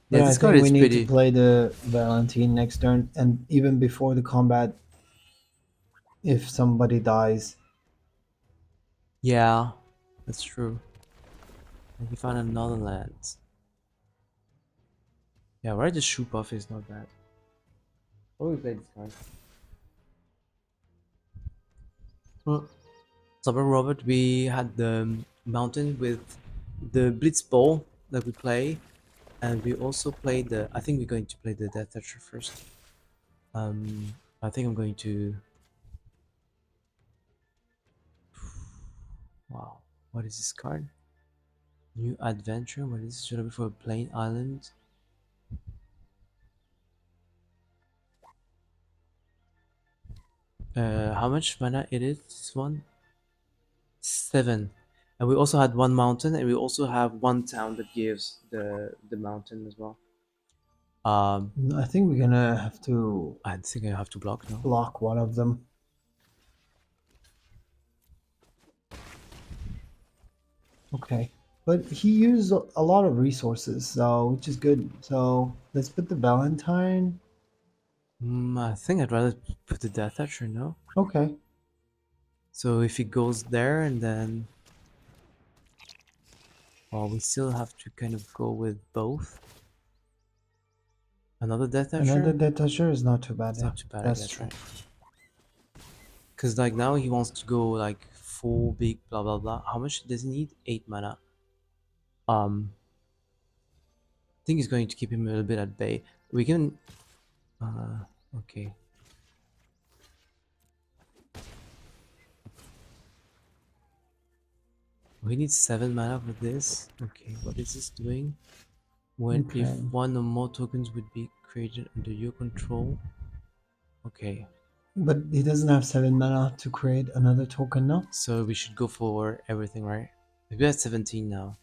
But I this card think we is need to pretty. play the Valentine next turn, and even before the combat, if somebody dies. Yeah, that's true. And he found another land. Yeah, right. The shoe buff is not bad. Oh, we played this card. Well, Summer Robert, we had the mountain with the Blitz Ball that we play, and we also played the. I think we're going to play the Death Toucher first. I think I'm going to. Wow, what is this card? New Adventure. What is this? Should I be for a plain island? How much mana it is? This one 7, and we also had one mountain, and we also have one town that gives the mountain as well. I think we're gonna have to I think I have to block now. block one of them. Okay. But he used a lot of resources, so which is good. So let's put the Valentine. I think I'd rather put the Death Toucher, no? Okay. So if he goes there and then... Well, we still have to kind of go with both. Another Death Another Toucher? Death Toucher is not too bad, It's yeah. not too bad, I That's guess, true. right? Because like now he wants to go like full big blah blah blah. How much does he need? 8 mana. I think he's going to keep him a little bit at bay. We can... okay. We need 7 mana for this. Okay, what is this doing? When if Okay. one or more tokens would be created under your control. Okay, But he doesn't have 7 mana to create another token now. so we should go for everything, right? Maybe at 17 now.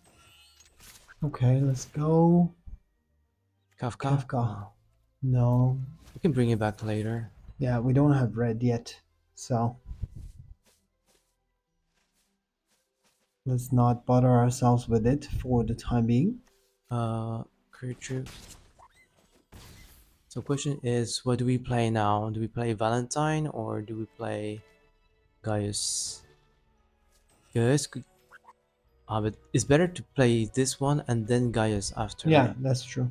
Okay, let's go. Kafka? Kefka. No. No. We can bring it back later. Yeah, we don't have red yet. So let's not bother ourselves with it for the time being. Creature. So question is, what do we play now? Do we play Valentine or do we play Gaius? Gaius could... but it's better to play this one and then Gaius after, Yeah, right? that's true.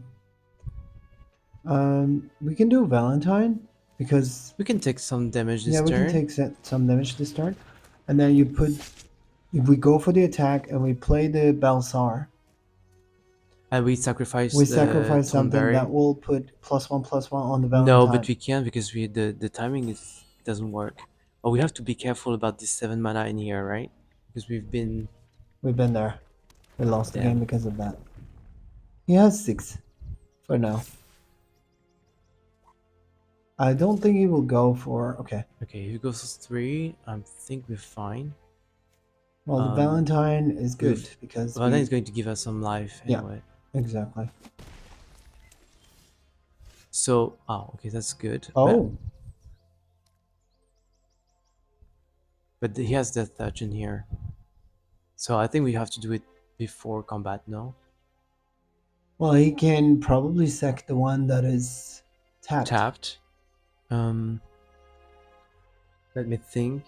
We can do Valentine because We can take some damage yeah, this we can turn. take some damage this turn, and then you put if we go for the attack and we play the Balsar, And we sacrifice we the sacrifice something Tonberry. that will put +1/+1 on the No, but Valentine. we can't because the timing is doesn't work. Oh, we have to be careful about this 7 mana in here, right? Because we've been... We've been there. We lost the game Damn. because of that. He has 6 for now. I don't think he will go for okay. Okay, if it goes to 3, I think we're fine. Well, the Valentine is good We've... because Well, then we it's going to give us some life yeah, anyway. exactly. So, oh, okay, that's good. Oh, But he has Death Touch in here. So I think we have to do it before combat, no? well, he can probably sack the one that is tapped. Tapped. Let me think.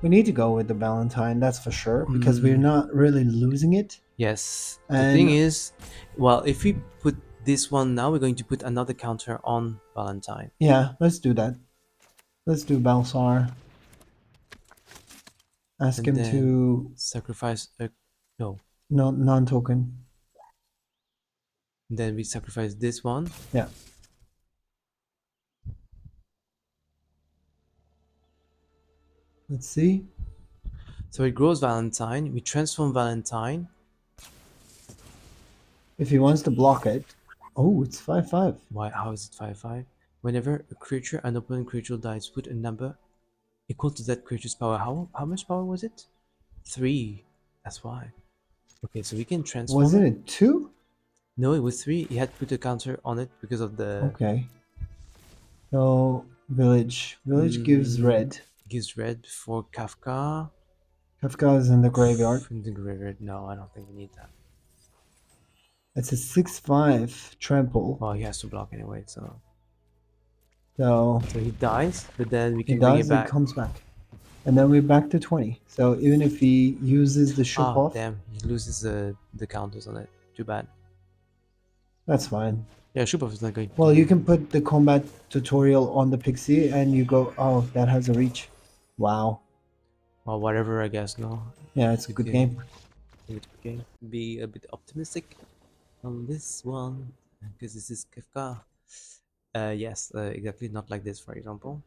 We need to go with the Valentine, that's for sure, because we're Mm, not really losing it. yes. The thing And is, well, if we put this one now, we're going to put another counter on Valentine. yeah, let's do that. Let's do Balsar. Ask And him then to sacrifice a... No. no non-token. And then we sacrifice this one. Yeah. Let's see. So it grows Valentine. We transform Valentine. If he wants to block it. Oh, it's 5/5. Why? How is it 5/5? Whenever a creature, an opponent creature dies, put a number equal to that creature's power. How much power was it? 3. That's why. Okay, so we can transform Wasn't it. it 2? No, it was 3. He had put a counter on it because of the... Okay. So village. Village gives Mm, red. gives red for Kafka. Kafka is in the graveyard. In the graveyard. No, I don't think we need that. It's a 6/5 trample. Well, he has to block anyway, so... So So he dies, but then we he can bring it dies and back. comes back. And then we're back to 20. So even if he uses the ship Ah, off, damn. He loses the counters on it. Too bad. that's fine. Yeah, Shupov is not going to Well, you do... can put the combat tutorial on the Pixie and you go, oh, that has a reach. Wow. Well, whatever, I guess, no? Yeah, it's a Good good game. Good game. Be a bit optimistic on this one, because this is Kefka. Yes, exactly, not like this, for example.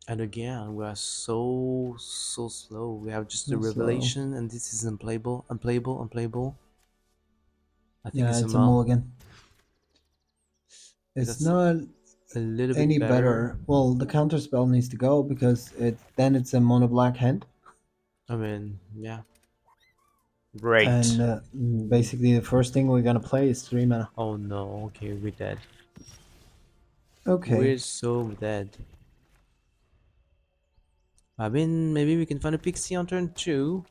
And again, we are so slow. We have just a So, revelation, and this is unplayable, unplayable, unplayable. I think yeah, it's a it's a mull. mulligan. It's That's not a little any bit better. better. Well, the counter spell needs to go because it's a mono black hand. I mean, yeah. Great. And basically, the first thing we're gonna play is 3 mana. Oh no, okay, we're dead. Okay. We're so dead. I mean, maybe we can find a pixie on turn 2.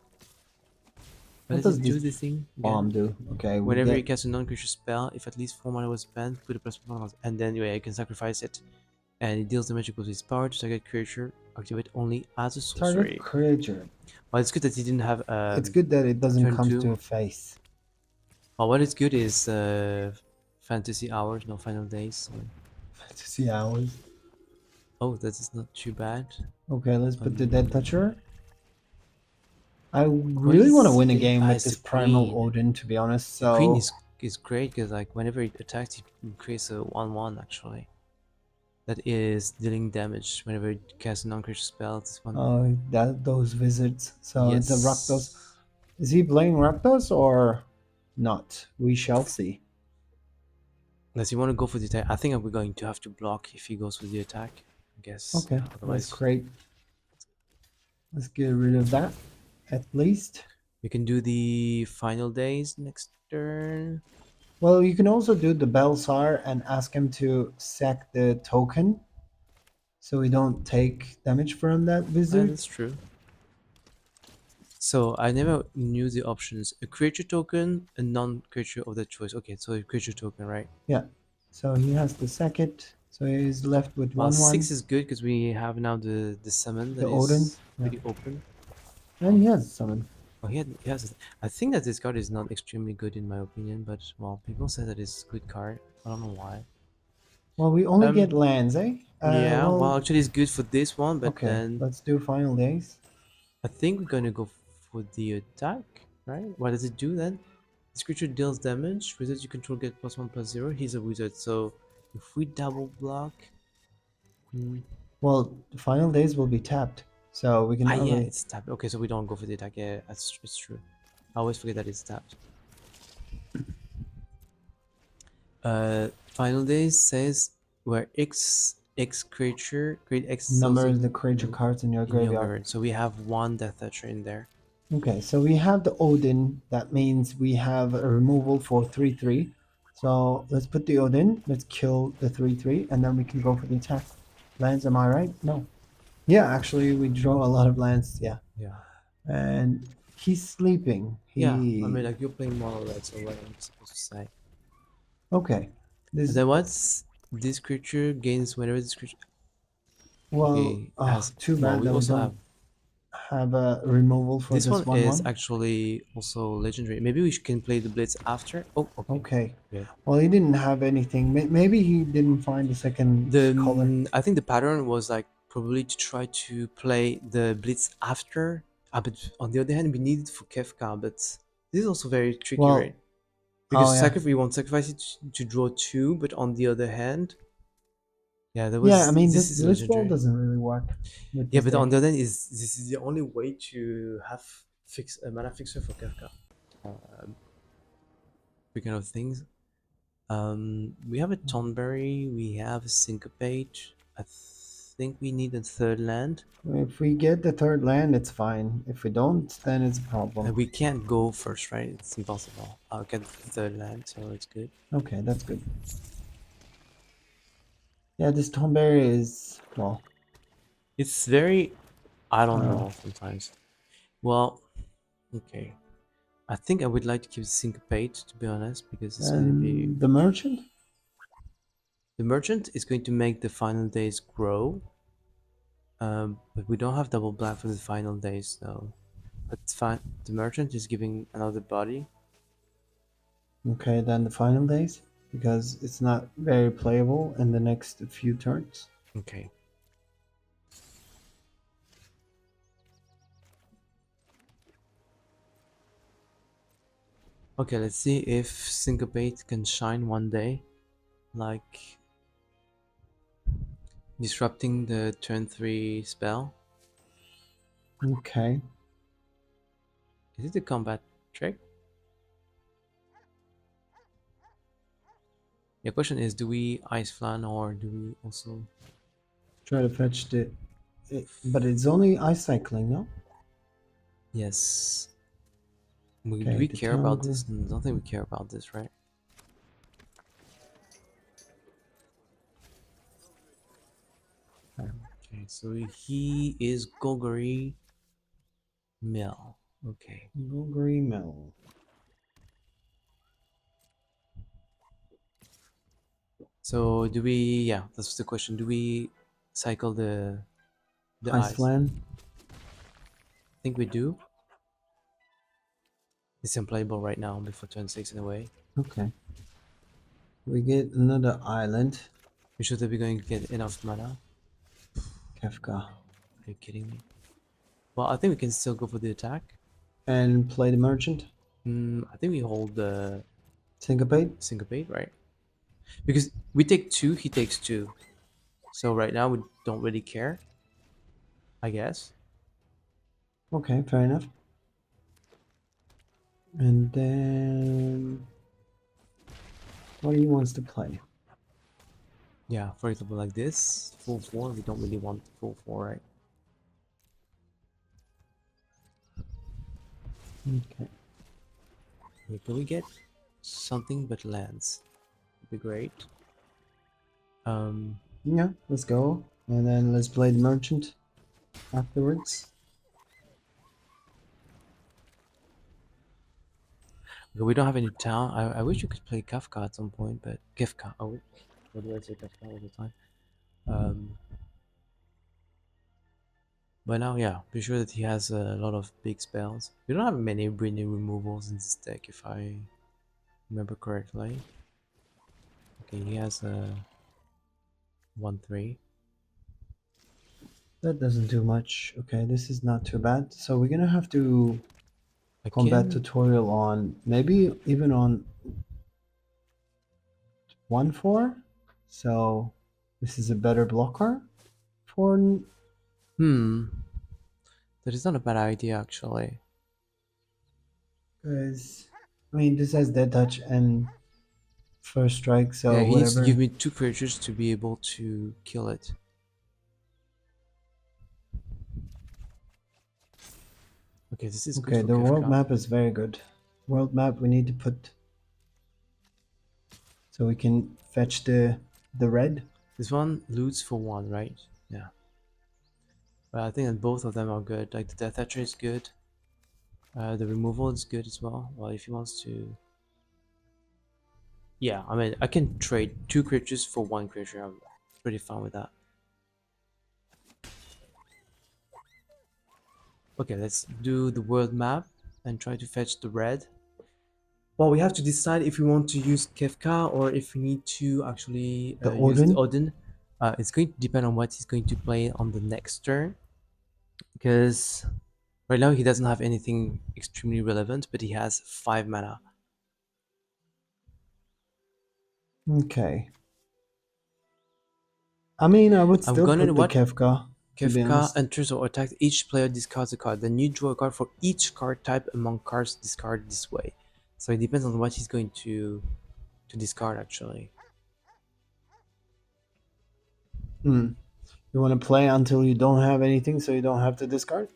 What What does does it do, this this thing bomb again? do? Okay, we Whenever you get cast a non-creature spell, if at least 4 mana was spent, put a +1 cost, and then you can sacrifice it. And it deals damage equal to its power to target creature, activate only as a target sorcery. creature. Well, it's good that he didn't have It's good that it doesn't turn come 2. to a face. Well, what is good is fantasy hours, no final days. So. Fantasy hours. Oh, that is not too bad. Okay, let's put the dead toucher. I What really want to is win a it? game Ah, with it's the this Primal queen. Odin, to be honest. The queen So is great because like whenever it attacks, it creates a 1/1 actually. That is dealing damage whenever it casts a non-creature spell. This one, that those visits. So it's a Rakdos. yes. Is he playing Rakdos or not? We shall see. Unless you want to go for the attack, I think we're going to have to block if he goes for the attack. I guess. Okay, let's Otherwise, create. Let's get rid of that at least. we can do the final days next turn. Well, you can also do the Belsar and ask him to sack the token so we don't take damage from that wizard. That's true. So I never knew the options. A creature token, a non-creature of that choice. Okay, so a creature token, right? Yeah. So he has to sack it. So he's left with Well, 6 1/1. is good because we have now the summon The that Odin. is Yeah. pretty open. And he has summon. Oh, he has. I think that this card is not extremely good in my opinion, but well, people say that it's a good card. I don't know why. Well, we only Um, get lands, eh? yeah. Well, Well, actually, it's good for this one, but okay. then Let's do final days. I think we're gonna go for the attack, right? What does it do then? This creature deals damage. Wizards you control get +1/+0. He's a wizard, so if we double block, hmm, Well, final days will be tapped. So we ah, cannot yeah, really. it's tapped. Okay, so we don't go for the attack. Yeah, it's true. I always forget that it's tapped. Final days says where X creature create X cells Number of the creature no cards in your in your graveyard. graveyard. So we have one Death Toucher in there. Okay, so we have the Odin. That means we have a removal for 3/3. So let's put the Odin. Let's kill the 3/3, and then we can go for the attack. Lands, am I right? No. Yeah, actually, we draw a lot of lands. Yeah, Yeah. and he's sleeping. Yeah, I He mean like you're playing mono red, so what am I supposed to say? okay. And This then what's this creature gains whenever this creature well, okay has too well bad we that we also don't have have a removal for this this one one is one. actually also legendary. Maybe we can play the blitz after. Oh, okay. Okay. Good. Well, he didn't have anything. Maybe he didn't find a second The color. I think the pattern was like probably to try to play the blitz after. But on the other hand, we need it for Kefka. But this is also very tricky, Well, right? oh Because yeah, we won't sacrifice it to draw two, but on the other hand, yeah, there yeah. I was mean, this this is Blitzball legendary. doesn't really work with Yeah, this but on deck. the other hand, is this is the only way to have fix a mana fixer for Kefka. Speaking of things, we have a Tonberry, we have a Syncopate. I think we need a third land. If we get the third land, it's fine. If we don't, then it's a problem. And we can't go first, right? It's impossible. I'll get the third land, so it's good. Okay, that's good. Yeah, this Tomberry is well. It's very, I don't Uh, know sometimes. Well, okay. I think I would like to keep Syncopate, to be honest, because it's going to be... and the merchant. The Merchant is going to make the final days grow, but we don't have double black for the final days, though. But it's fine. The Merchant is giving another body. Okay, then the final days because it's not very playable in the next few turns. Okay. Okay, let's see if Syncopate can shine one day. Like disrupting the turn 3 spell. Okay. Is it a combat trick? The question is, do we Ice Flan or do we also... Try to fetch but it's only ice cycling, no? Yes. Do Okay, we the care town about group. this? I don't think we care about this, right? Okay, So he is Golgari Mill. Okay. Golgari Mill. So do we? Yeah, that's the question. Do we cycle the ice? Iceland. I think we do. It's unplayable right now before turn 6 in a way. Okay. We get another island. We should be going to get enough mana. Kefka. Are you kidding me? Well, I think we can still go for the attack. And play the merchant. I think we hold the Syncopate. syncopate, right? Because we take 2, he takes 2. So right now we don't really care, I guess. Okay, fair enough. And then what he wants to play. Yeah, for example, like this, full 4, we don't really want full 4, right? Okay. Okay, can we get something but lands? Would be great. Yeah, let's go. And then let's play the merchant afterwards. Okay, we don't have any town. I wish you could play Kafka at some point, but Kefka. Oh, what do I say Kafka all the time? Um, but now, yeah, be sure that he has a lot of big spells. We don't have many Britney removals in this deck, if I remember correctly. Okay, he has a 1/3. That doesn't do much. Okay, this is not too bad. So we're gonna have to I combat can. tutorial on maybe even on 1-4. So this is a better blocker for Hmm, that is not a bad idea actually. because I mean this has dead touch and first strike, Yeah, so he needs to give whatever. me 2 creatures to be able to kill it. Okay, this is good Okay, for the world Kefka. map is very good. World map we need to put so we can fetch the red. This one loots for 1, right? Yeah. But I think that both of them are good. Like the Death Etcher is good. The removal is good as well. Well, if he wants to. Yeah, I mean, I can trade 2 creatures for 1 creature. I'm pretty fine with that. Okay, let's do the world map and try to fetch the red. Well, we have to decide if we want to use Kefka or if we need to actually The use the Odin. Odin. It's going to depend on what he's going to play on the next turn. Because right now he doesn't have anything extremely relevant, but he has 5 mana. Okay. I mean, I would I'm still gonna put the what? Kefka, to be Kefka honest. enters or attacks. Each player discards a card. Then you draw a card for each card type among cards discarded this way. So it depends on what he's going to discard actually. Hmm. You want to play until you don't have anything, so you don't have to discard.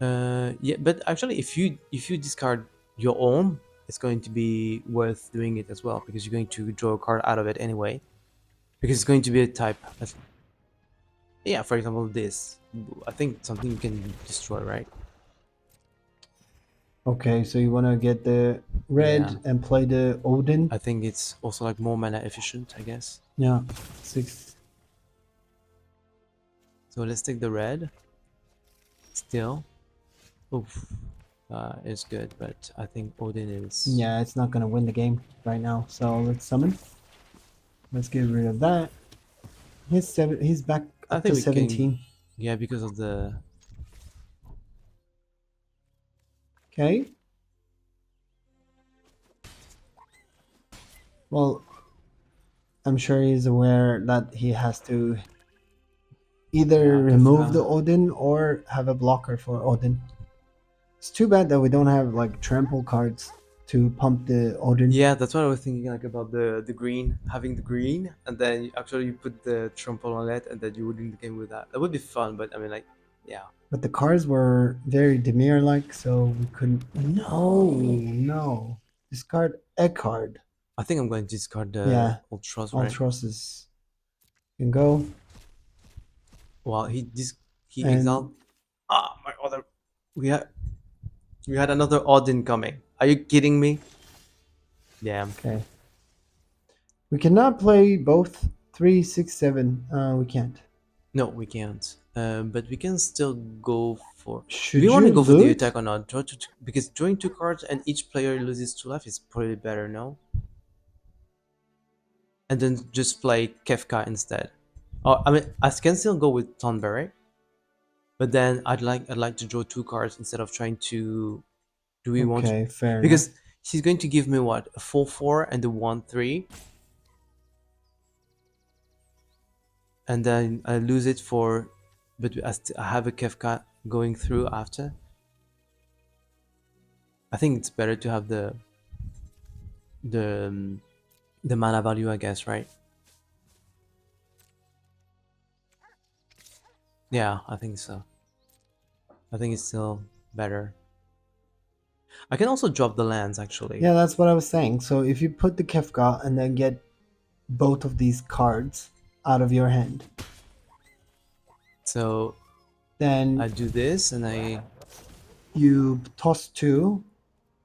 Yeah, but actually, if you discard your own, it's going to be worth doing it as well because you're going to draw a card out of it anyway. Because it's going to be a type. Yeah, for example, this. I think something you can destroy, right? Okay, so you want to get the Yeah, red and play the Odin. I think it's also like more mana efficient, I guess. Yeah, 6. So let's take the red. Still, oof, is good, but I think Odin is. Yeah, it's not gonna win the game right now. So let's summon. Let's get rid of that. He's 7. He's back I up think to we can. 17. Yeah, because of the. Okay. Well, I'm sure he's aware that he has to either Yeah, remove the Kefka. Odin or have a blocker for Odin. It's too bad that we don't have like trample cards to pump the Odin. Yeah, that's what I was thinking, like about the green, having the green, and then actually you put the trample on it, and then you would win the game with that. That would be fun, but I mean, like, yeah. But the cards were very Demir like, so we couldn't. No, no. Discard a card. I think I'm going to discard the Yeah, Ultras, right? Ultros is can go. Well, he And exiled. Ah, my other. We had we had another Odin coming. Are you kidding me? Damn. okay, we cannot play both 3, 6, 7. We can't. No, we can't. But we can still go for. Do we Should want to you go for the loot? attack or not? Because drawing two cards and each player loses two life is probably better, no? And then just play Kefka instead. Oh, I mean, I can still go with Tonberry, but then I'd like to draw two cards instead of trying to. Do we want to? Okay, fair enough. Because she's going to give me what, a 4/4 and a 1/3, and then I lose it for. But I have a Kefka going through after. I think it's better to have the the mana value, I guess, right? Yeah, I think so. I think it's still better. I can also drop the lands actually. Yeah, that's what I was saying. So if you put the Kefka and then get both of these cards out of your hand, So I then do this and you toss two.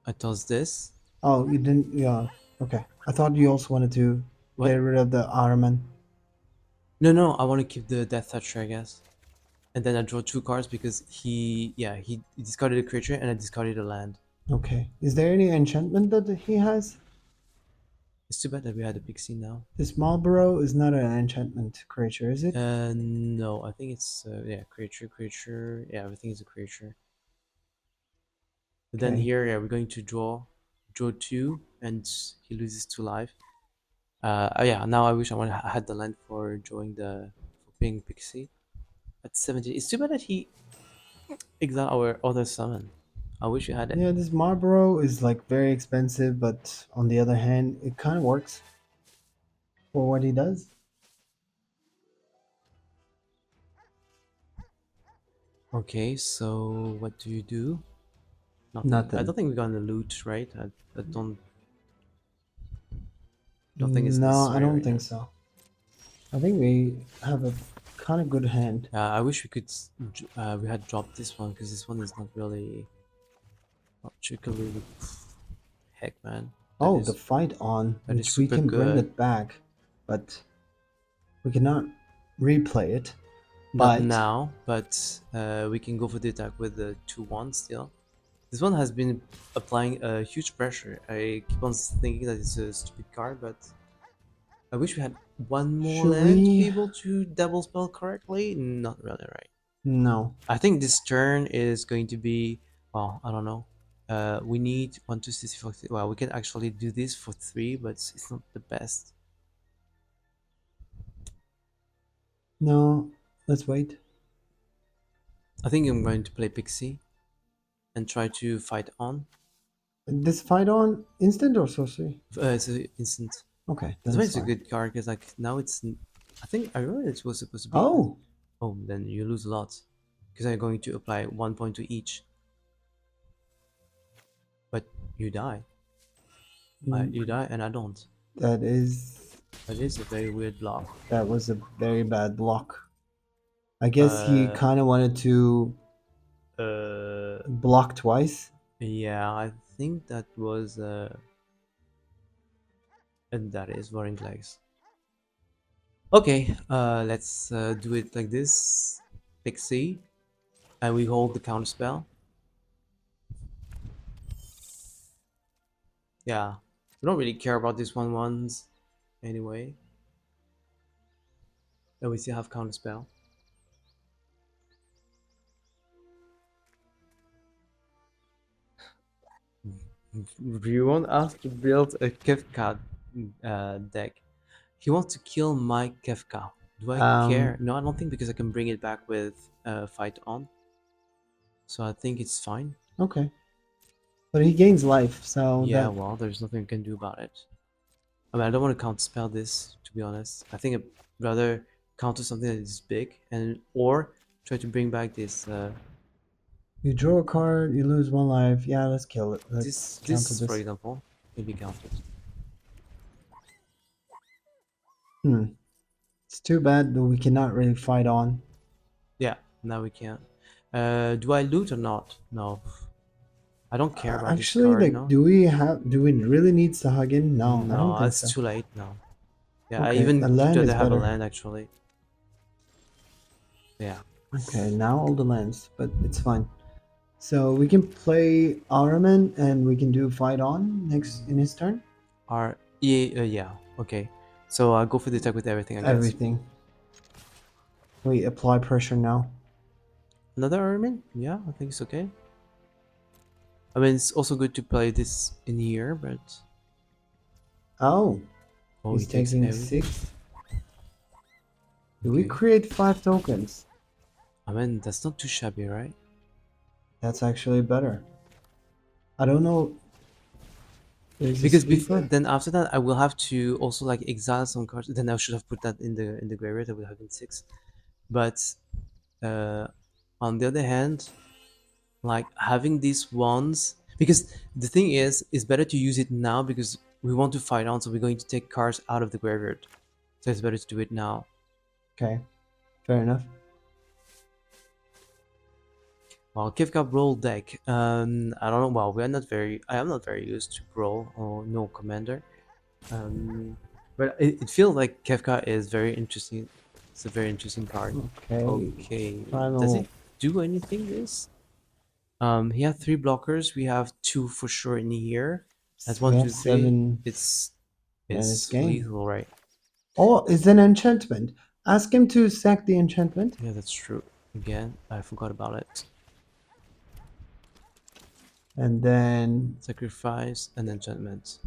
I toss this. Oh, you didn't. Yeah. Okay. I thought you also wanted to get What? rid of the Ottoman. No, no, I want to keep the Death Toucher, I guess. And then I draw two cards because he discarded a creature and I discarded a land. Okay. Is there any enchantment that he has? It's too bad that we had a Pixie now. This Marlborough is not an enchantment creature, is it? No, I think it's yeah, creature. Yeah, everything is a creature. But then Okay. here, yeah, we're going to draw two, and he loses two life. Oh yeah, now I wish I had the land for drawing for ping Pixie at 70. It's too bad that he exiled our other summon. I wish we had it. Yeah, this Marlborough is like very expensive, but on the other hand, it kind of works for what he does. Okay, so what do you do? Nothing. I Nothing. don't think we're gonna loot, right? I don't think it's No, I necessary don't right think now. so. I think we have a kind of good hand. I wish we could. We had dropped this one because this one is not really particularly. Heck, man, that Oh, the is fight on, that is which we super can bring good. it back, but we cannot replay it. Not But now, but we can go for the attack with the 2/1 still. This one has been applying a huge pressure. I keep on thinking that it's a stupid card, but I wish we had one more should land to be we? able to double spell correctly. Not really, right? No. I think this turn is going to be. Well, I don't know. We need 1, 2, 3, 4. Well, we can actually do this for three, but it's not the best. No. Let's wait. I think I'm going to play Pixie and try to fight on. This fight on instant or sorcery? It's an instant. Okay, That's then why it's it's a fine. good card because like now it's. I think I remember it was supposed to be. Oh. Oh, then you lose a lot because I'm going to apply 1 point to each, but you die. You Mm, die and I don't. that is. That is a very weird block. That was a very bad block. I guess he Uh, kind of wanted to uh, block twice. yeah, I think that was and that is Warring Legs. Okay, let's do it like this. Pixie, and we hold the counter spell. Yeah, we don't really care about this one ones anyway. And we still have counter spell. Do you want us to build a Kefka deck? He wants to kill my Kefka. Do I care? Um. No, I don't think because I can bring it back with fight on. So I think it's fine. Okay. But he gains life, so Yeah, that. well, there's nothing we can do about it. I mean, I don't want to counterspell this, to be honest. I think I'd rather counter something that is big and or try to bring back this. You draw a card, you lose one life. Yeah, let's kill it. Let's counter This, for this. example, can be countered. Hmm. It's too bad that we cannot really fight on. Now we can't. Do I loot or not? No. I don't care about this Actually, card, like, no? do we really need Sahagin? No, I don't No, think it's so. too late now. Yeah, I Okay, even a looked land at is they have a better. land actually. Yeah. Okay, now all the lands, but it's fine. So we can play Araman and we can do fight on next in his turn. Yeah, okay. So I'll go for the attack with everything, I guess. Everything. We apply pressure now. Another Ermin? Yeah, I think it's okay. I mean, it's also good to play this in here, but... Oh, Oh, he he's takes taking everything? 6. Do we Okay. create 5 tokens? I mean, that's not too shabby, right? That's actually better. I don't know. There's a Because speed before, there. then after that, I will have to also like exile some cards. Then I should have put that in the graveyard. I would have been 6. But uh, on the other hand, like having these ones, because the thing is, it's better to use it now because we want to fight on, so we're going to take cards out of the graveyard. So it's better to do it now. Okay, fair enough. Well, Kefka Brawl deck. I don't know. Well, we are not very. I am not very used to Brawl or no commander. But it feels like Kefka is very interesting. It's a very interesting card. Okay, Okay, does it primal. do anything? This. He has 3 blockers. We have 2 for sure in here. That's We one, have 2, 3. 7 It's and it's it's game. lethal, right? Oh, it's an enchantment. Ask him to sack the enchantment. Yeah, that's true. Again, I forgot about it. And then Sacrifice and enchantment.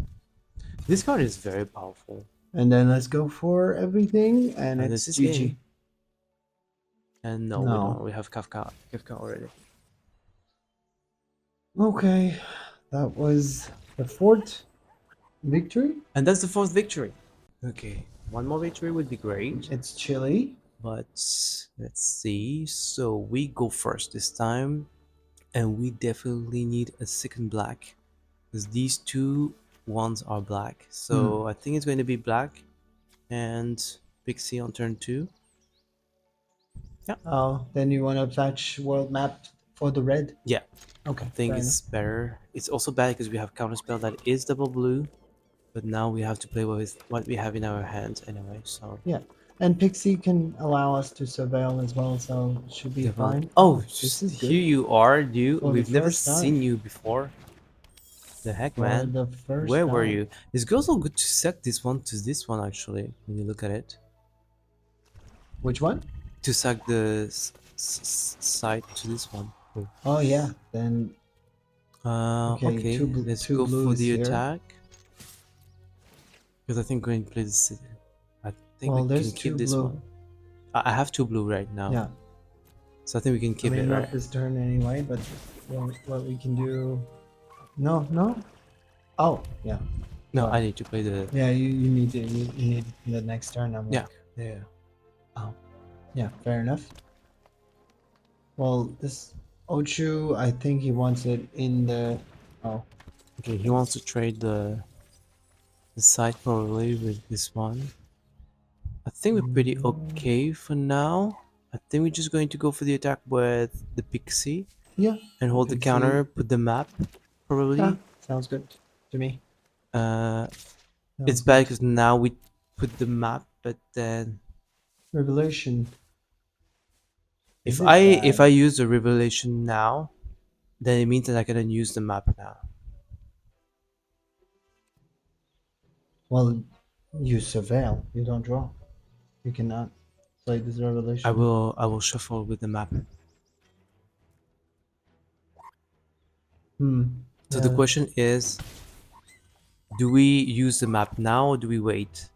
This card is very powerful. let's go for everything and And it's this is GG. game. And no, we don't. No. We have Kefka already. Okay. That was the 4th victory. And that's the 4th victory. Okay, one more victory would be great. It's chilly. But let's see. So we go first this time. And we definitely need a second black. Because these 2 ones are black. So I think it's going to be black and Pixie on turn 2. Yeah. Oh, then you want to fetch world map for the red? Yeah. I Okay, think fair enough. it's better. It's also bad because we have counterspell that is double blue. But now we have to play with what we have in our hands anyway, so Yeah. And Pixie can allow us to surveil as well, so it should be definitely. fine. Oh, Oh, this is here good you are, you. for the We've never first time. seen you before. The heck, For man? the first Where were time. you? It's also good to sack this one to this one actually. When you look at it, Which one? to sack the side to this one. Oh. Oh yeah. Then okay, Okay, let's two go for blues the here. attack. Because I think we're going to play this. I think we Well, can there's keep two this blue. one. I have 2 blue right now, Yeah. so I think we can I keep it, mean, right? not this turn anyway, but what we can do. No, no. Oh, yeah. No, I Sorry. need to play the. Yeah, you need to you need the next turn. I'm Yeah, like, yeah. oh, yeah, fair enough. Well, this Ochu, I think he wants it in the. Oh, Okay, he wants to trade the side probably with this one. I think we're pretty okay for now. I think we're just going to go for the attack with the pixie yeah. and hold the Pixie. counter, put the map, Yeah, probably. sounds good to me. Uh, it's Sounds bad good. because now we put the map, but then Revelation. if Is I it if I bad? use the revelation now, then it means that I can use the map now. Well, you surveil. You don't draw. You cannot play this revelation. I will shuffle with the map. Hmm. So the Yeah. question is, do we use the map now or do we wait?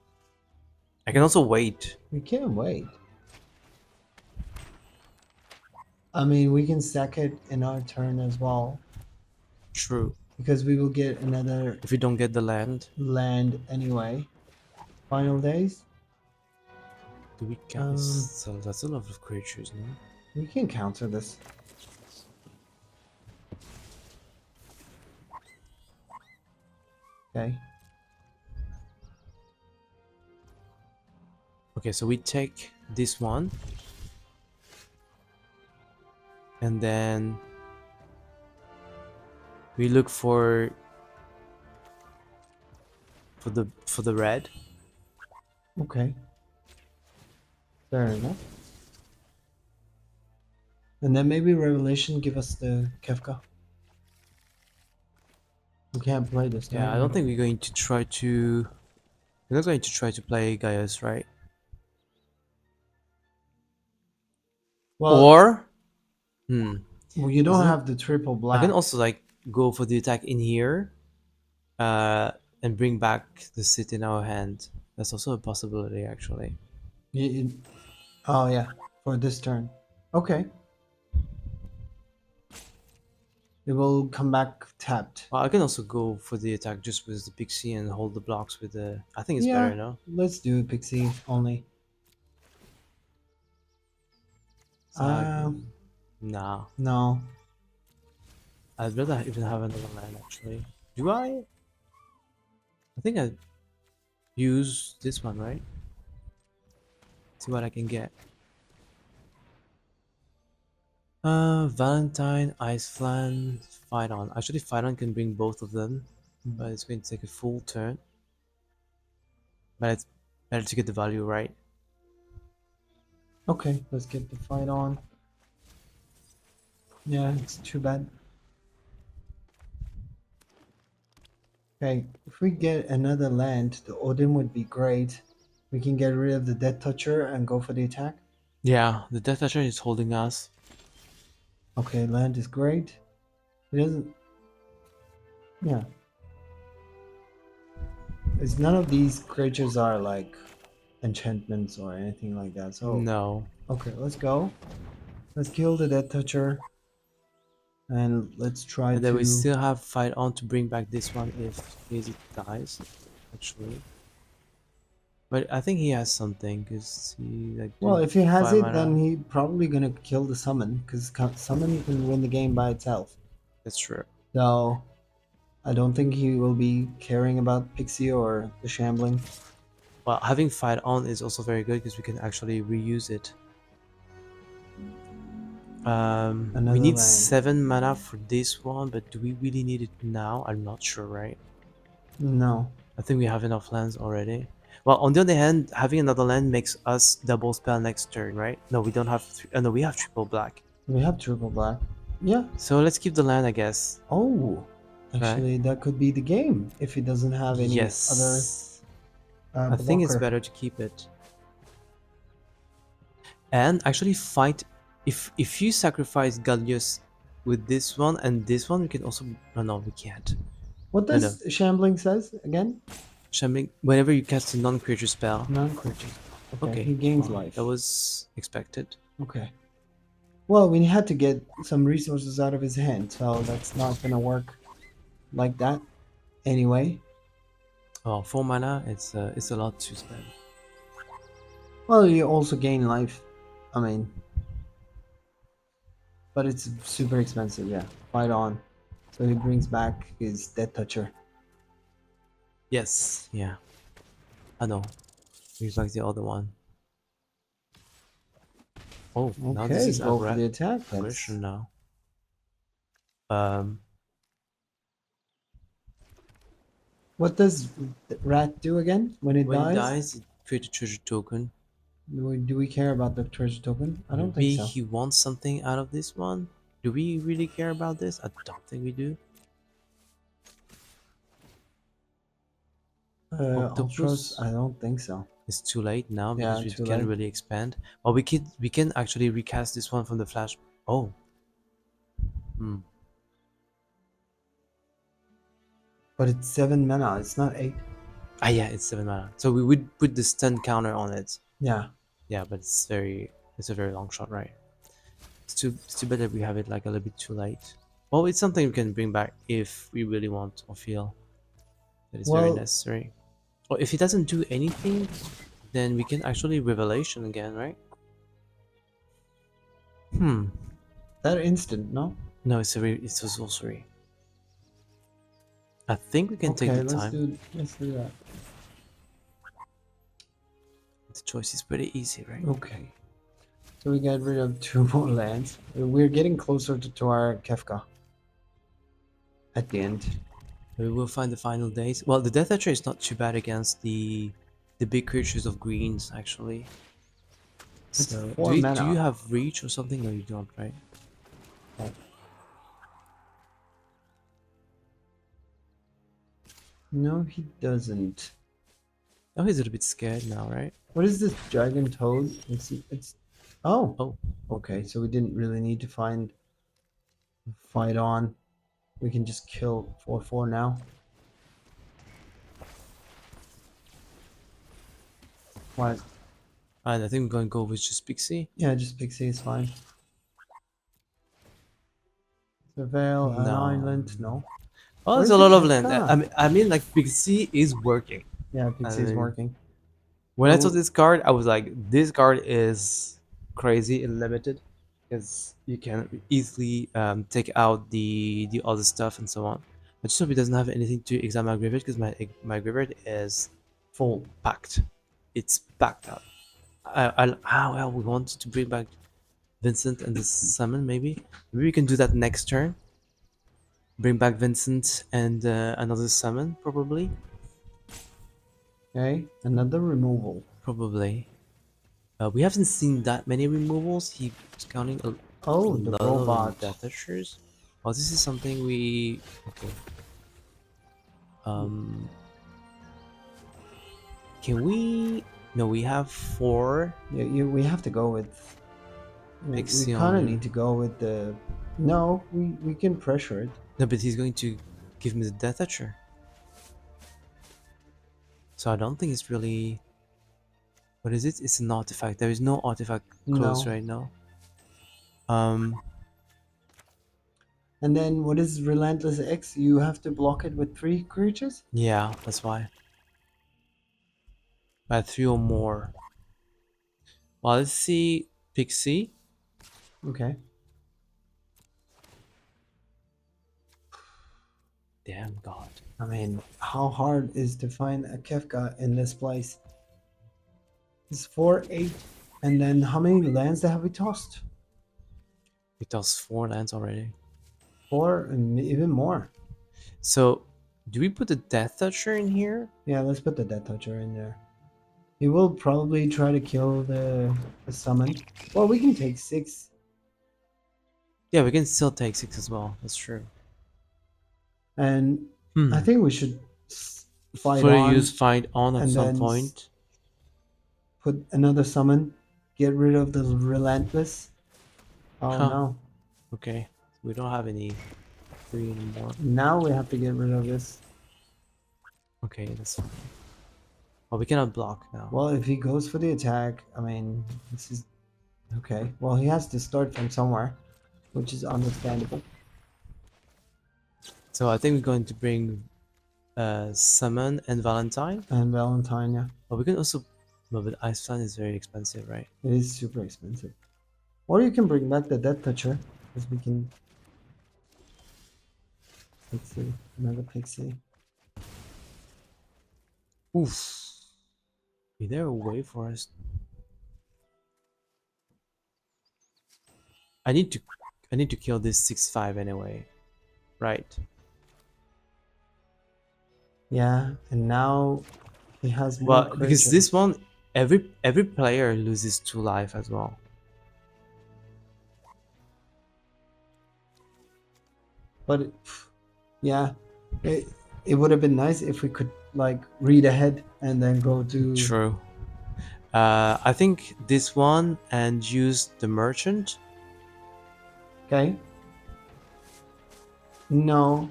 I can also wait. We can't wait. I mean, we can sack it in our turn as well True. because we will get another If we don't get the land, land anyway. Final days. do we count? Um, So that's a lot of creatures, no? we can counter this. Okay. Okay, so we take this one. and then we look for the red. Okay. Fair enough. And then maybe Revelation give us the Kefka. We can't play this Yeah, turn, I don't right? think we're going to try to. We're not going to try to play Gaius, right? Well, Or, hmm, you don't isn't have the triple I can black. also like go for the attack in here, and bring back the sit in our hand. That's also a possibility, actually. Oh yeah, for this turn. Okay, it will come back tapped. Well, I can also go for the attack just with the pixie and hold the blocks with the. I think it's Yeah, better, no? let's do Pixie only. So Um, nah. no. I'd rather even have another land actually. Do I? I think I use this one, right? See what I can get. Valentine, Ice Flan, Fight On. Actually, Fight On can bring both of them, but it's going to take a full turn. But it's better to get the value right. Okay, let's get the fight on. Yeah, it's too bad. Okay, if we get another land, the Odin would be great. We can get rid of the Death Toucher and go for the attack. Yeah, the Death Toucher is holding us. Okay, land is great. It doesn't. Yeah, it's none of these creatures are like enchantments or anything like that. So, No. okay, let's go. Let's kill the Death Toucher and let's try And then we to. still have Fight On to bring back this one if it dies, actually. But I think he has something, because he like Well, did if he has 5 it, then mana. he probably gonna kill the summon because summon can win the game by itself. That's true. So I don't think he will be caring about Pixie or the Shambling. Well, having Fight On is also very good because we can actually reuse it. We Another need land. 7 mana for this one, but do we really need it now? I'm not sure, right? No, I think we have enough lands already. Well, on the other hand, having another land makes us double spell next turn, right? No, we don't have. No, we have triple black. we have triple black. Yeah. So let's keep the land, I guess. Oh, Right? actually, that could be the game if he doesn't have any other Yes. I think it's blocker. better to keep it. And actually fight. If you sacrifice Gallius with this one and this one, we can also. No, no, we can't. What No, no. does Shambling says again? Shambling. Whenever you cast a non-creature spell. Non-creatures. Okay, Okay. he gains Well, that life. was expected. Okay. Well, we had to get some resources out of his hand, so that's not gonna work like that. Anyway, Oh, 4 mana. It's a lot to spend. well, you also gain life. I mean, but it's super expensive. Yeah, fight on. So he brings back his Death Toucher. Yes. Yeah. I know. He's like the other one. Oh, now this Okay, is go for the attack. aggression That's now. Um, what does Rat do again when it when it dies? dies, it creates a treasure token. Do we care about the treasure token? I don't think Maybe so. he wants something out of this one. Do we really care about this? I don't think we do. Ultros? Octopus. I don't think so. It's too late now because Yeah, we too can't late. really expand. But we can actually recast this one from the flash. Oh, hmm. But it's 7 mana. It's not 8. Ah, yeah, it's 7 mana. So we would put the stun counter on it. Yeah. Yeah, but it's a very long shot, right? It's too bad that we have it like a little bit too late. Well, it's something we can bring back if we really want or feel that it's very Well, necessary. Or if it doesn't do anything, then we can actually revelation again, right? Hmm. that instant, no? No, it's a sorcery. I think we can take Okay, the time. let's do that. The choice is pretty easy, right? Okay. So we get rid of 2 more lands. We're getting closer to our Kefka at the end. We will find the final days. Well, the Death Etcher is not too bad against the big creatures of greens, actually. It's So, do 4 you, do you mana. have reach or something? No, you don't, right? Oh. No, he doesn't. Oh, he's a little bit scared now, right? What is this dragon toad? It's oh, Oh, okay. So we didn't really need to fight on. We can just kill 4/4 now. What? and I think we're going to go with just Pixie. Yeah, just Pixie is fine. Surveil an No. island. No. Oh, there's Where's a the lot of land. Kefka? I mean, like Pixie is working. Yeah, I Pixie is mean, working. when I saw Oh, this card, I was like, this card is crazy and limited because you can easily take out the other stuff and so on. I just hope it doesn't have anything to examine my graveyard because my graveyard is full. packed. It's packed up. Well, we wanted to bring back Vincent and the summon, maybe. Maybe we can do that next turn. Bring back Vincent and another summon, probably. Okay, another removal. Probably. We haven't seen that many removals. He's counting a Oh, the lot of robot. death ushers. Oh, this is something we. Okay. Um. Can we? No, we have 4 Yeah, we have to go with. We Pixie kind of on. need to go with the. No, we can pressure it. No, but he's going to give me the death etcher. So I don't think it's really. What is it? It's an artifact. There is no artifact close No. right now. Um. And then what is Relentless X? You have to block it with 3 creatures? Yeah, that's why. By 3 or more. Well, let's see. Pixie. Okay. Damn God. I mean, how hard is to find a Kefka in this place? It's 4/8. And then how many lands have we tossed? It does 4 lands already. 4 and even more. So, do we put the Death Toucher in here? Yeah, let's put the Death Toucher in there. He will probably try to kill the summon. Well, we can take 6. Yeah, we can still take 6 as well. That's true. And I Hmm. think we should fight Fully use on Fight On at and some then point. put another summon. Get rid of the Relentless. Oh Huh. no. Okay. We don't have any 3 anymore. Now we have to get rid of this. Okay, that's fine. Oh, we cannot block now. Well, if he goes for the attack, I mean, this is okay. Well, he has to start from somewhere, which is understandable. So I think we're going to bring Summon and Valentine. And Valentine, yeah, But we can also. No, but Iceland is very expensive, right? it is super expensive. Or you can bring back the Death Toucher, because we can. Let's see, another Pixie. Oof. Is there a way for us? I need to. I need to kill this 6/5 anyway. Right. Yeah, and now he has more Well, because creatures. this one, every player loses 2 life as well. But yeah, it, it would have been nice if we could like read ahead and then go to. True. I think this one and use the merchant. Okay. No,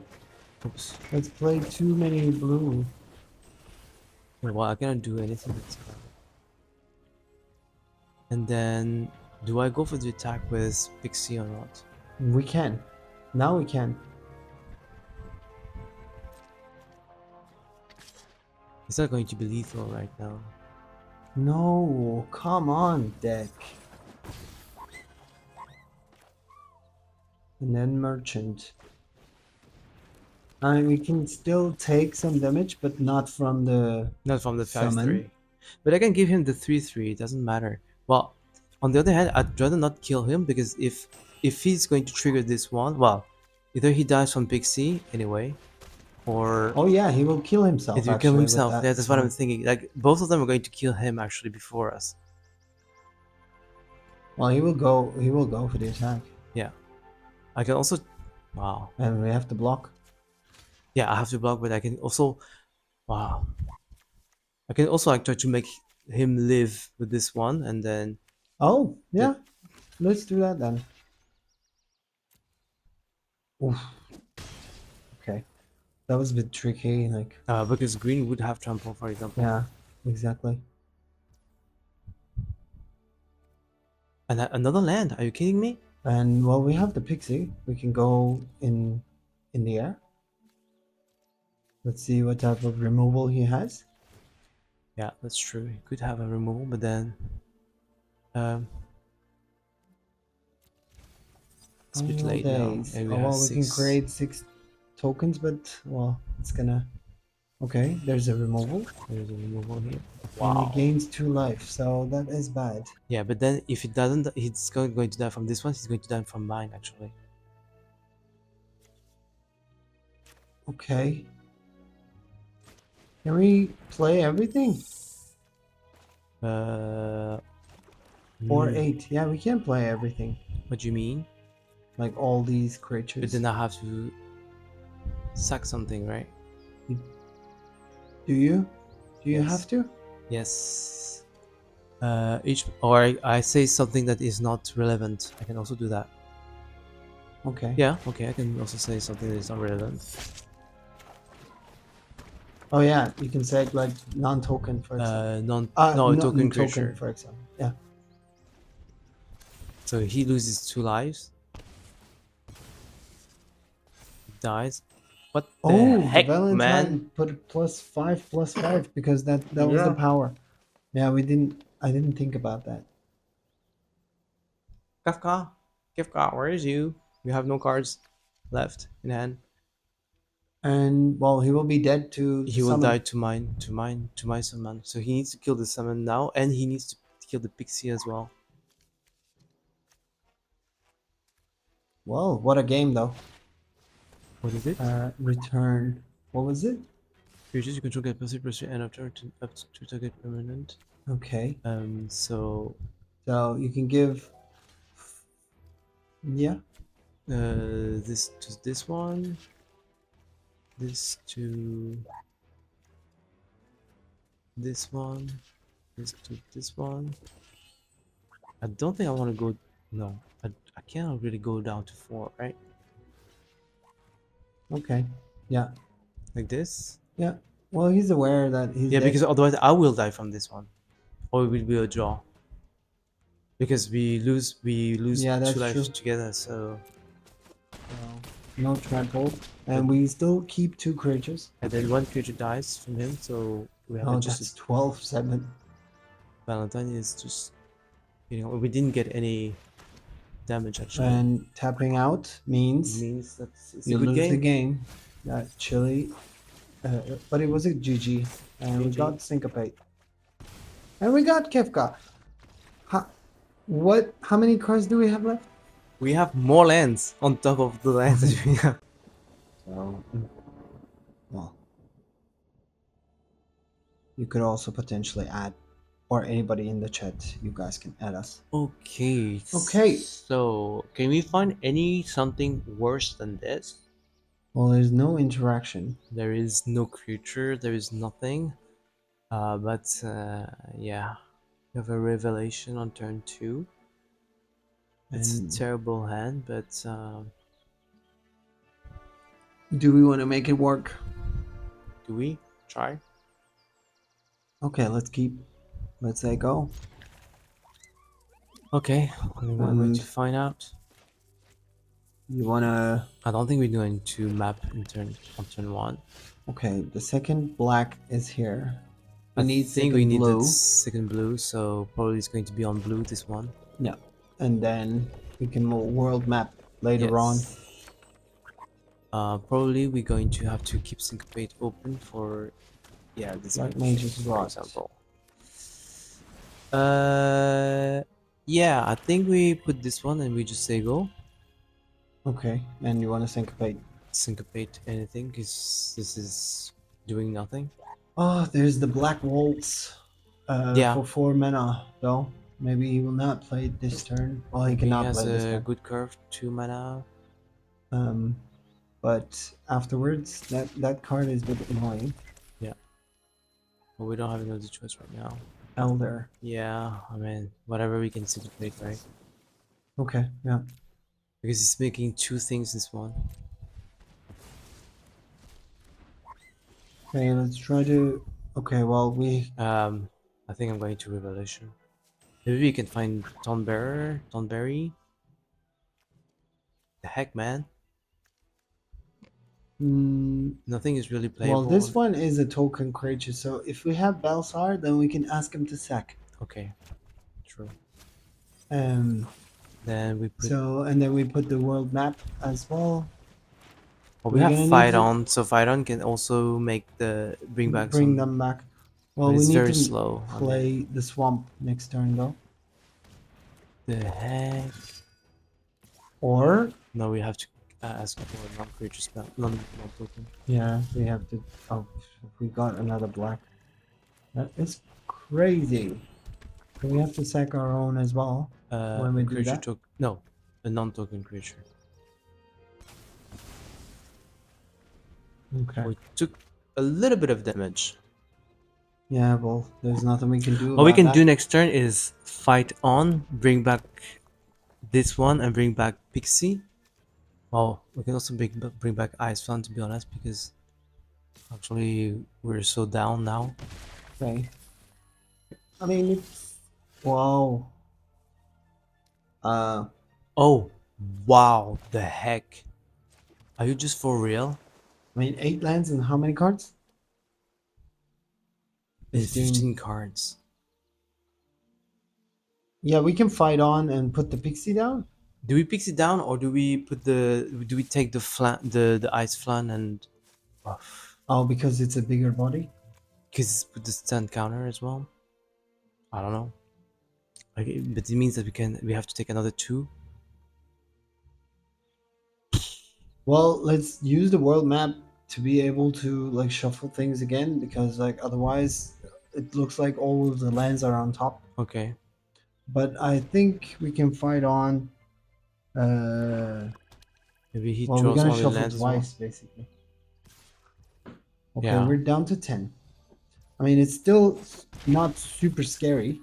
Oops. let's play too many blue. Well, I cannot do anything with this card. And then, do I go for the attack with Pixie or not? We can. Now we can. It's not going to be lethal right now. No, come on, deck. And then merchant. I mean, we can still take some damage, but not from the Not from the summon. 5/3. But I can give him the 3/3, it doesn't matter. Well, On the other hand, I'd rather not kill him because if he's going to trigger this one, well, either he dies from Pixie anyway, or Oh yeah, he will kill it himself will kill actually with himself. that Yeah, that's what I'm summon. thinking. Like both of them are going to kill him actually before us. Well, he will go. He will go for the attack, Yeah, I can also. Wow. and we have to block. Yeah, I have to block, but I can also. Wow. I can also like try to make him live with this one, and then Oh that yeah, let's do that then. Oof. Okay, that was a bit tricky. Like, because green would have trample, for example. yeah, exactly. And another land? Are you kidding me? And well, we have the pixie. We can go in the air. Let's see what type of removal he has. Yeah, that's true. He could have a removal, but then um, it's a bit Final late now, days. and we Oh have well, we can 6. create 6 tokens, but well, it's gonna. Okay, there's a removal, There's a removal here. and he Wow. gains 2 life, so that is bad. Yeah, but then if he doesn't, he's going to die from this one. He's going to die from mine, actually. Okay, can we play everything? Uh, Or hmm, 8? Yeah, we can play everything, what do you mean? like all these But creatures. then I have to sack something, right? Do you? Do you Yes. have to? Yes. Each or I say something that is not relevant. I can also do that. Okay. Yeah. Okay. I can also say something that is not relevant. Oh yeah, you can say like non-token, for example. Non. No, a Not token token, creature. for example. Yeah. So he loses 2 lives. Dies. What the Oh, the heck, man? Valentine put +5/+5 because that was the Yeah. power. Yeah, we didn't. I didn't think about that. Kafka. Kefka, where is you? You have no cards left in hand. And well, he will be dead to the He will die summon. to mine, to mine, to my summon. So he needs to kill the summon now, and he needs to kill the pixie as well. Well, what a game though. What is it? Return. What was it? Creatures you control get +3/+3 end of turn to up to target permanent. Okay. So So you can give. Yeah. this to this one, this to this one, this to this one. I don't think I want to go. No, I cannot really go down to 4, right? Okay. Yeah. Like this. Yeah. Well, he's aware that his Yeah, deck. because otherwise I will die from this one, or it will be a draw. Because we lose Yeah, two that's lives true. together. So So no trample, and we still keep 2 creatures. and then one creature dies from him. So we have Oh, just a that's 12/7. Valentine is just we didn't get any damage actually. And tapping out It means means that it's a you good lose the game. game. Chili, but it was a GG, and we GG. got Syncopate, and we got Kefka. How, what? How many cards do we have left? We have more lands on top of the lands that we have. So, well, you could also potentially add, or anybody in the chat, you guys can add us. Okay, Okay. so can we find any something worse than this? Well, there's no interaction. There is no creature, there is nothing. But yeah, we have a revelation on turn 2. It's a And terrible hand, but do we want to make it work? do we try? Okay, let's keep. Let's say go. Okay, I'm going to And find out. you wanna. I don't think we're going to map in on turn 1. Okay, the second black is here. I We need think we second need the blue. second blue, so probably it's going to be on blue, this one. Yeah, and then we can world map later on. Yes. Probably we're going to have to keep Syncopate open for, yeah, this Black kind of thing, Mage's for Rot. example. Uh, Yeah, I think we put this one and we just say go. Okay, and you want to syncopate. Syncopate anything because this is doing nothing. Oh, there's the Black Waltz Yeah, for 4 mana, though. Maybe he will not play it this turn. Well, he maybe he cannot has play this a turn. good curve, 2 mana. Um, but afterwards, that card is a bit annoying. Yeah, but we don't have another choice right now. Elder. Yeah, I mean, whatever we can syncopate, right? Okay, yeah. Because he's making two things this one. Okay, let's try to. Okay, well, I think I'm going to Revelation. Maybe we can find Tonberry. The heck, man! Mm, Nothing is really well, playable. this one is a token creature, so if we have Belsar, then we can ask him to sack. Okay, true. Um, Then we put. so, and then we put the world map as well. Well, we We're have gonna need Fight to On, so Fight On can also make the bring back bring some, them back. but Well, we it's need very to slow. I mean, play the swamp next turn, though. the heck? Or, No, we have to ask for a non-creature spell, non-token. yeah, we have to. Oh, we got another black. That is crazy. So we have to sack our own as well when A we do creature that. token. No, a non-token creature. Okay. We took a little bit of damage. Yeah, well, there's nothing we can do What we about can do that. next turn is fight on, bring back this one, and bring back Pixie. Well, we can also bring back Ice Fun, to be honest, because actually we're so down now. Okay. I mean, it's wow. Uh, Oh, wow, the heck. Are you just for real? I mean, 8 lands and how many cards? It's 15. 15 cards. Yeah, we can fight on and put the pixie down. Do we Pixie down or do we take the Ice Flan and Oh, because it's a bigger body. because put the stand counter as well? I don't know. Like, but it means that we have to take another two. Well, let's use the world map to be able to like shuffle things again because like otherwise it looks like all of the lands are on top. Okay. But I think we can fight on. Uh, Maybe he well, we're draws gonna only shuffle lands as well. twice basically. Okay, Yeah. we're down to 10. I mean, it's still not super scary.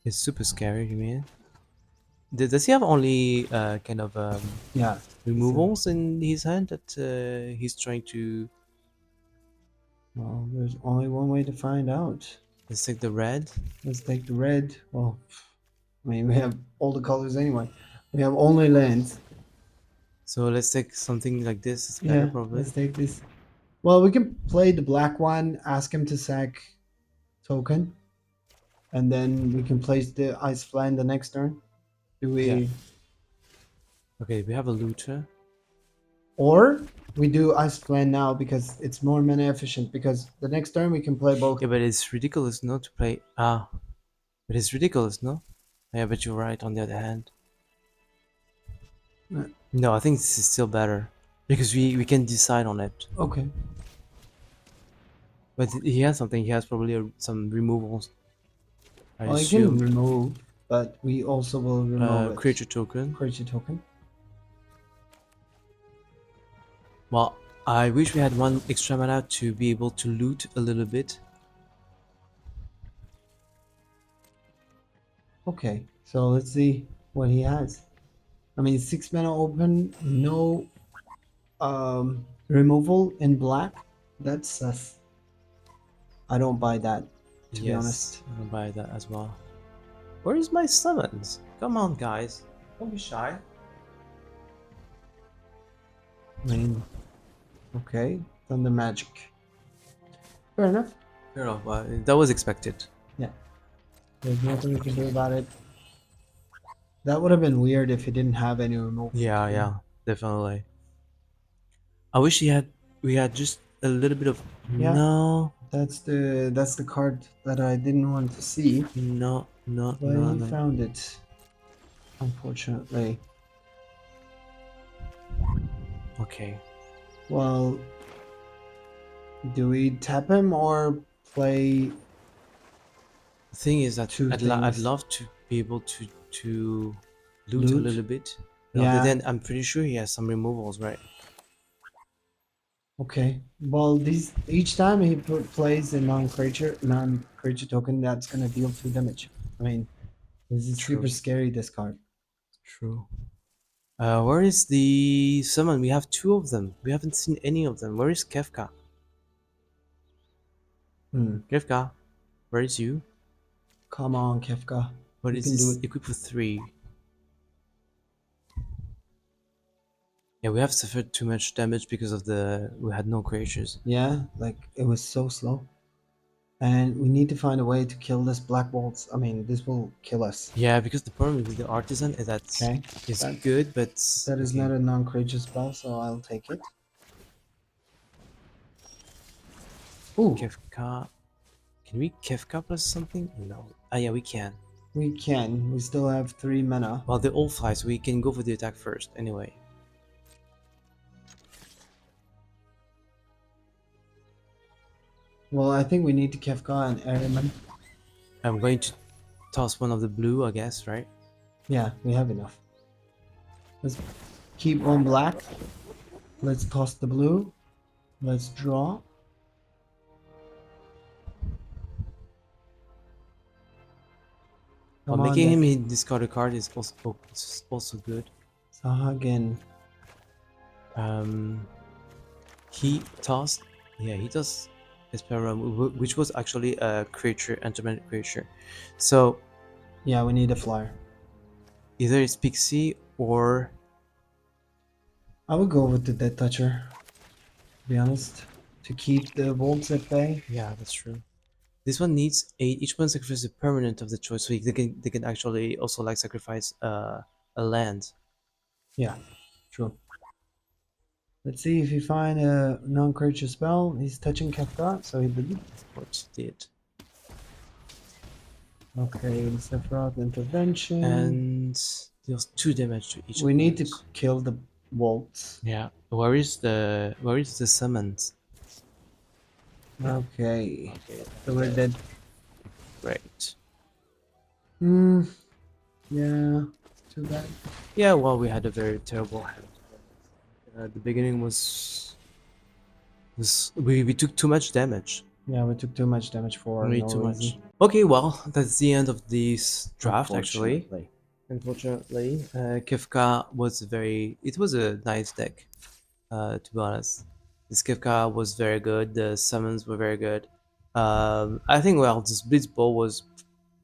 It's super scary, you mean? Does he have only kind of Yeah. removals in his hand that he's trying to. Well, there's only one way to find out. Let's take the red. Let's take the red. Well, I mean, we have all the colors anyway. We have only lands. So let's take something like this. It's better Yeah, probably. let's take this. Well, we can play the black one, ask him to sack token, and then we can place the ice flan the next turn. Do Yeah. we? Okay, we have a looter. Or we do ice flan now because it's more mana efficient. Because the next turn we can play both. Yeah, but it's ridiculous not to play. But it's ridiculous, no? Yeah, but you're right. On the other hand, Uh, no, I think this is still better because we can decide on it. Okay. But he has something. He has probably some removals. I Well, I can assume. remove, but we also will remove it. Creature token. Creature token. Well, I wish we had one extra mana to be able to loot a little bit. Okay, so let's see what he has. I mean, 6 mana open, no removal in black. That's sus. I don't buy that, to be Yes, honest. I'm gonna buy that as well. Where is my summons? Come on, guys. Don't be shy. I mean, okay, Thunder Magic. Fair enough. Fair enough, that was expected. Yeah, there's nothing we can do about it. That would have been weird if he didn't have any removal. Yeah, You know? yeah, definitely. I wish we had just a little bit of Yeah, no, that's the card that I didn't want to see, no, no, but no, he no. found it. unfortunately. Okay. Well, do we tap him or play The thing is that two I'd things? love to be able to loot a Loot? little bit, but Yeah. then I'm pretty sure he has some removals, right? Okay. Well, these each time he plays a non-creature token, that's gonna deal 2 damage. I mean, this is super True. scary. This card. True. Where is the summon? We have two of them. We haven't seen any of them. Where is Kefka? Hmm. Kefka, where is you? Come on, Kefka. What You is can do this? it. Equip for three. Yeah, we have suffered too much damage because of the we had no creatures. Yeah, like it was so slow. And we need to find a way to kill this black bolts. I mean, this will kill us. Yeah, because the problem with the artisan is that Okay. is That good, but that is not okay. a non-creature spell, so I'll take it. Ooh, Kefka, can we Kefka plus something? No. Ah, yeah, we can. we can. We still have 3 mana. Well, they all fly, so we can go for the attack first. Anyway, Well, I think we need to Kefka and Ahriman. I'm going to toss one of the blue, I guess, right? Yeah, we have enough. Let's keep one black. Let's toss the blue. Let's draw. Well, Come on, making deck. him discard a card is also good. Sahagin. Um, he tossed, yeah, he tossed Esperum, which was actually a creature, enchantment creature. So Yeah, we need a flyer. either it's Pixie or I would go with the Death Toucher, to be honest. To keep the bolts at bay. yeah, that's true. This one needs eight. Each one sacrifices a permanent of the choice, so they can actually also like sacrifice a land. Yeah, true. Let's see if he find a non-creature spell. He's touching Kefka, so he didn't. Of course, did. Okay, Sephiroth intervention. And deals two damage to each We need to opponent. kill the bolts. Yeah. Where is the summons? Okay, Okay, so we're dead. great. Hmm. Yeah. Too bad. Yeah, well, we had a very terrible hand. The beginning was we took too much damage. Yeah, we took too much damage for Way no too reason. much. Okay, well, that's the end of this draft actually. Unfortunately. Unfortunately, Kefka was very. It was a nice deck, to be honest. This Kefka was very good. The summons were very good. I think well, this Blitzball was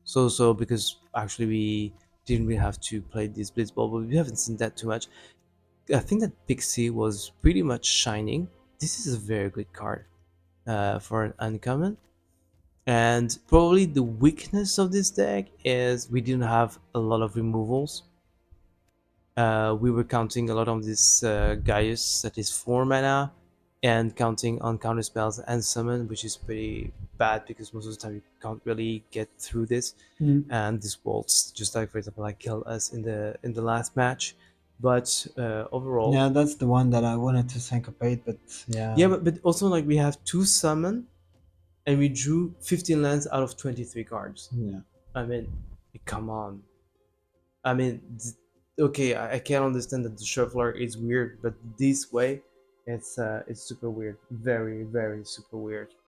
so because actually we didn't really have to play this Blitzball, but we haven't seen that too much. I think that Pixie was pretty much shining. This is a very good card for an uncommon. And probably the weakness of this deck is we didn't have a lot of removals. We were counting a lot on this Gaius that is 4 mana and counting on counter spells and summon, which is pretty bad because most of the time you can't really get through this. Mm. And this waltz, just like for example, like killed us in the last match. But overall, Yeah, that's the one that I wanted to syncopate, but yeah, yeah. but also like we have two summon and we drew 15 lands out of 23 cards. Yeah. I mean, come on. I mean, okay, I can understand that the shuffler is weird, but this way, it's super weird, very super weird.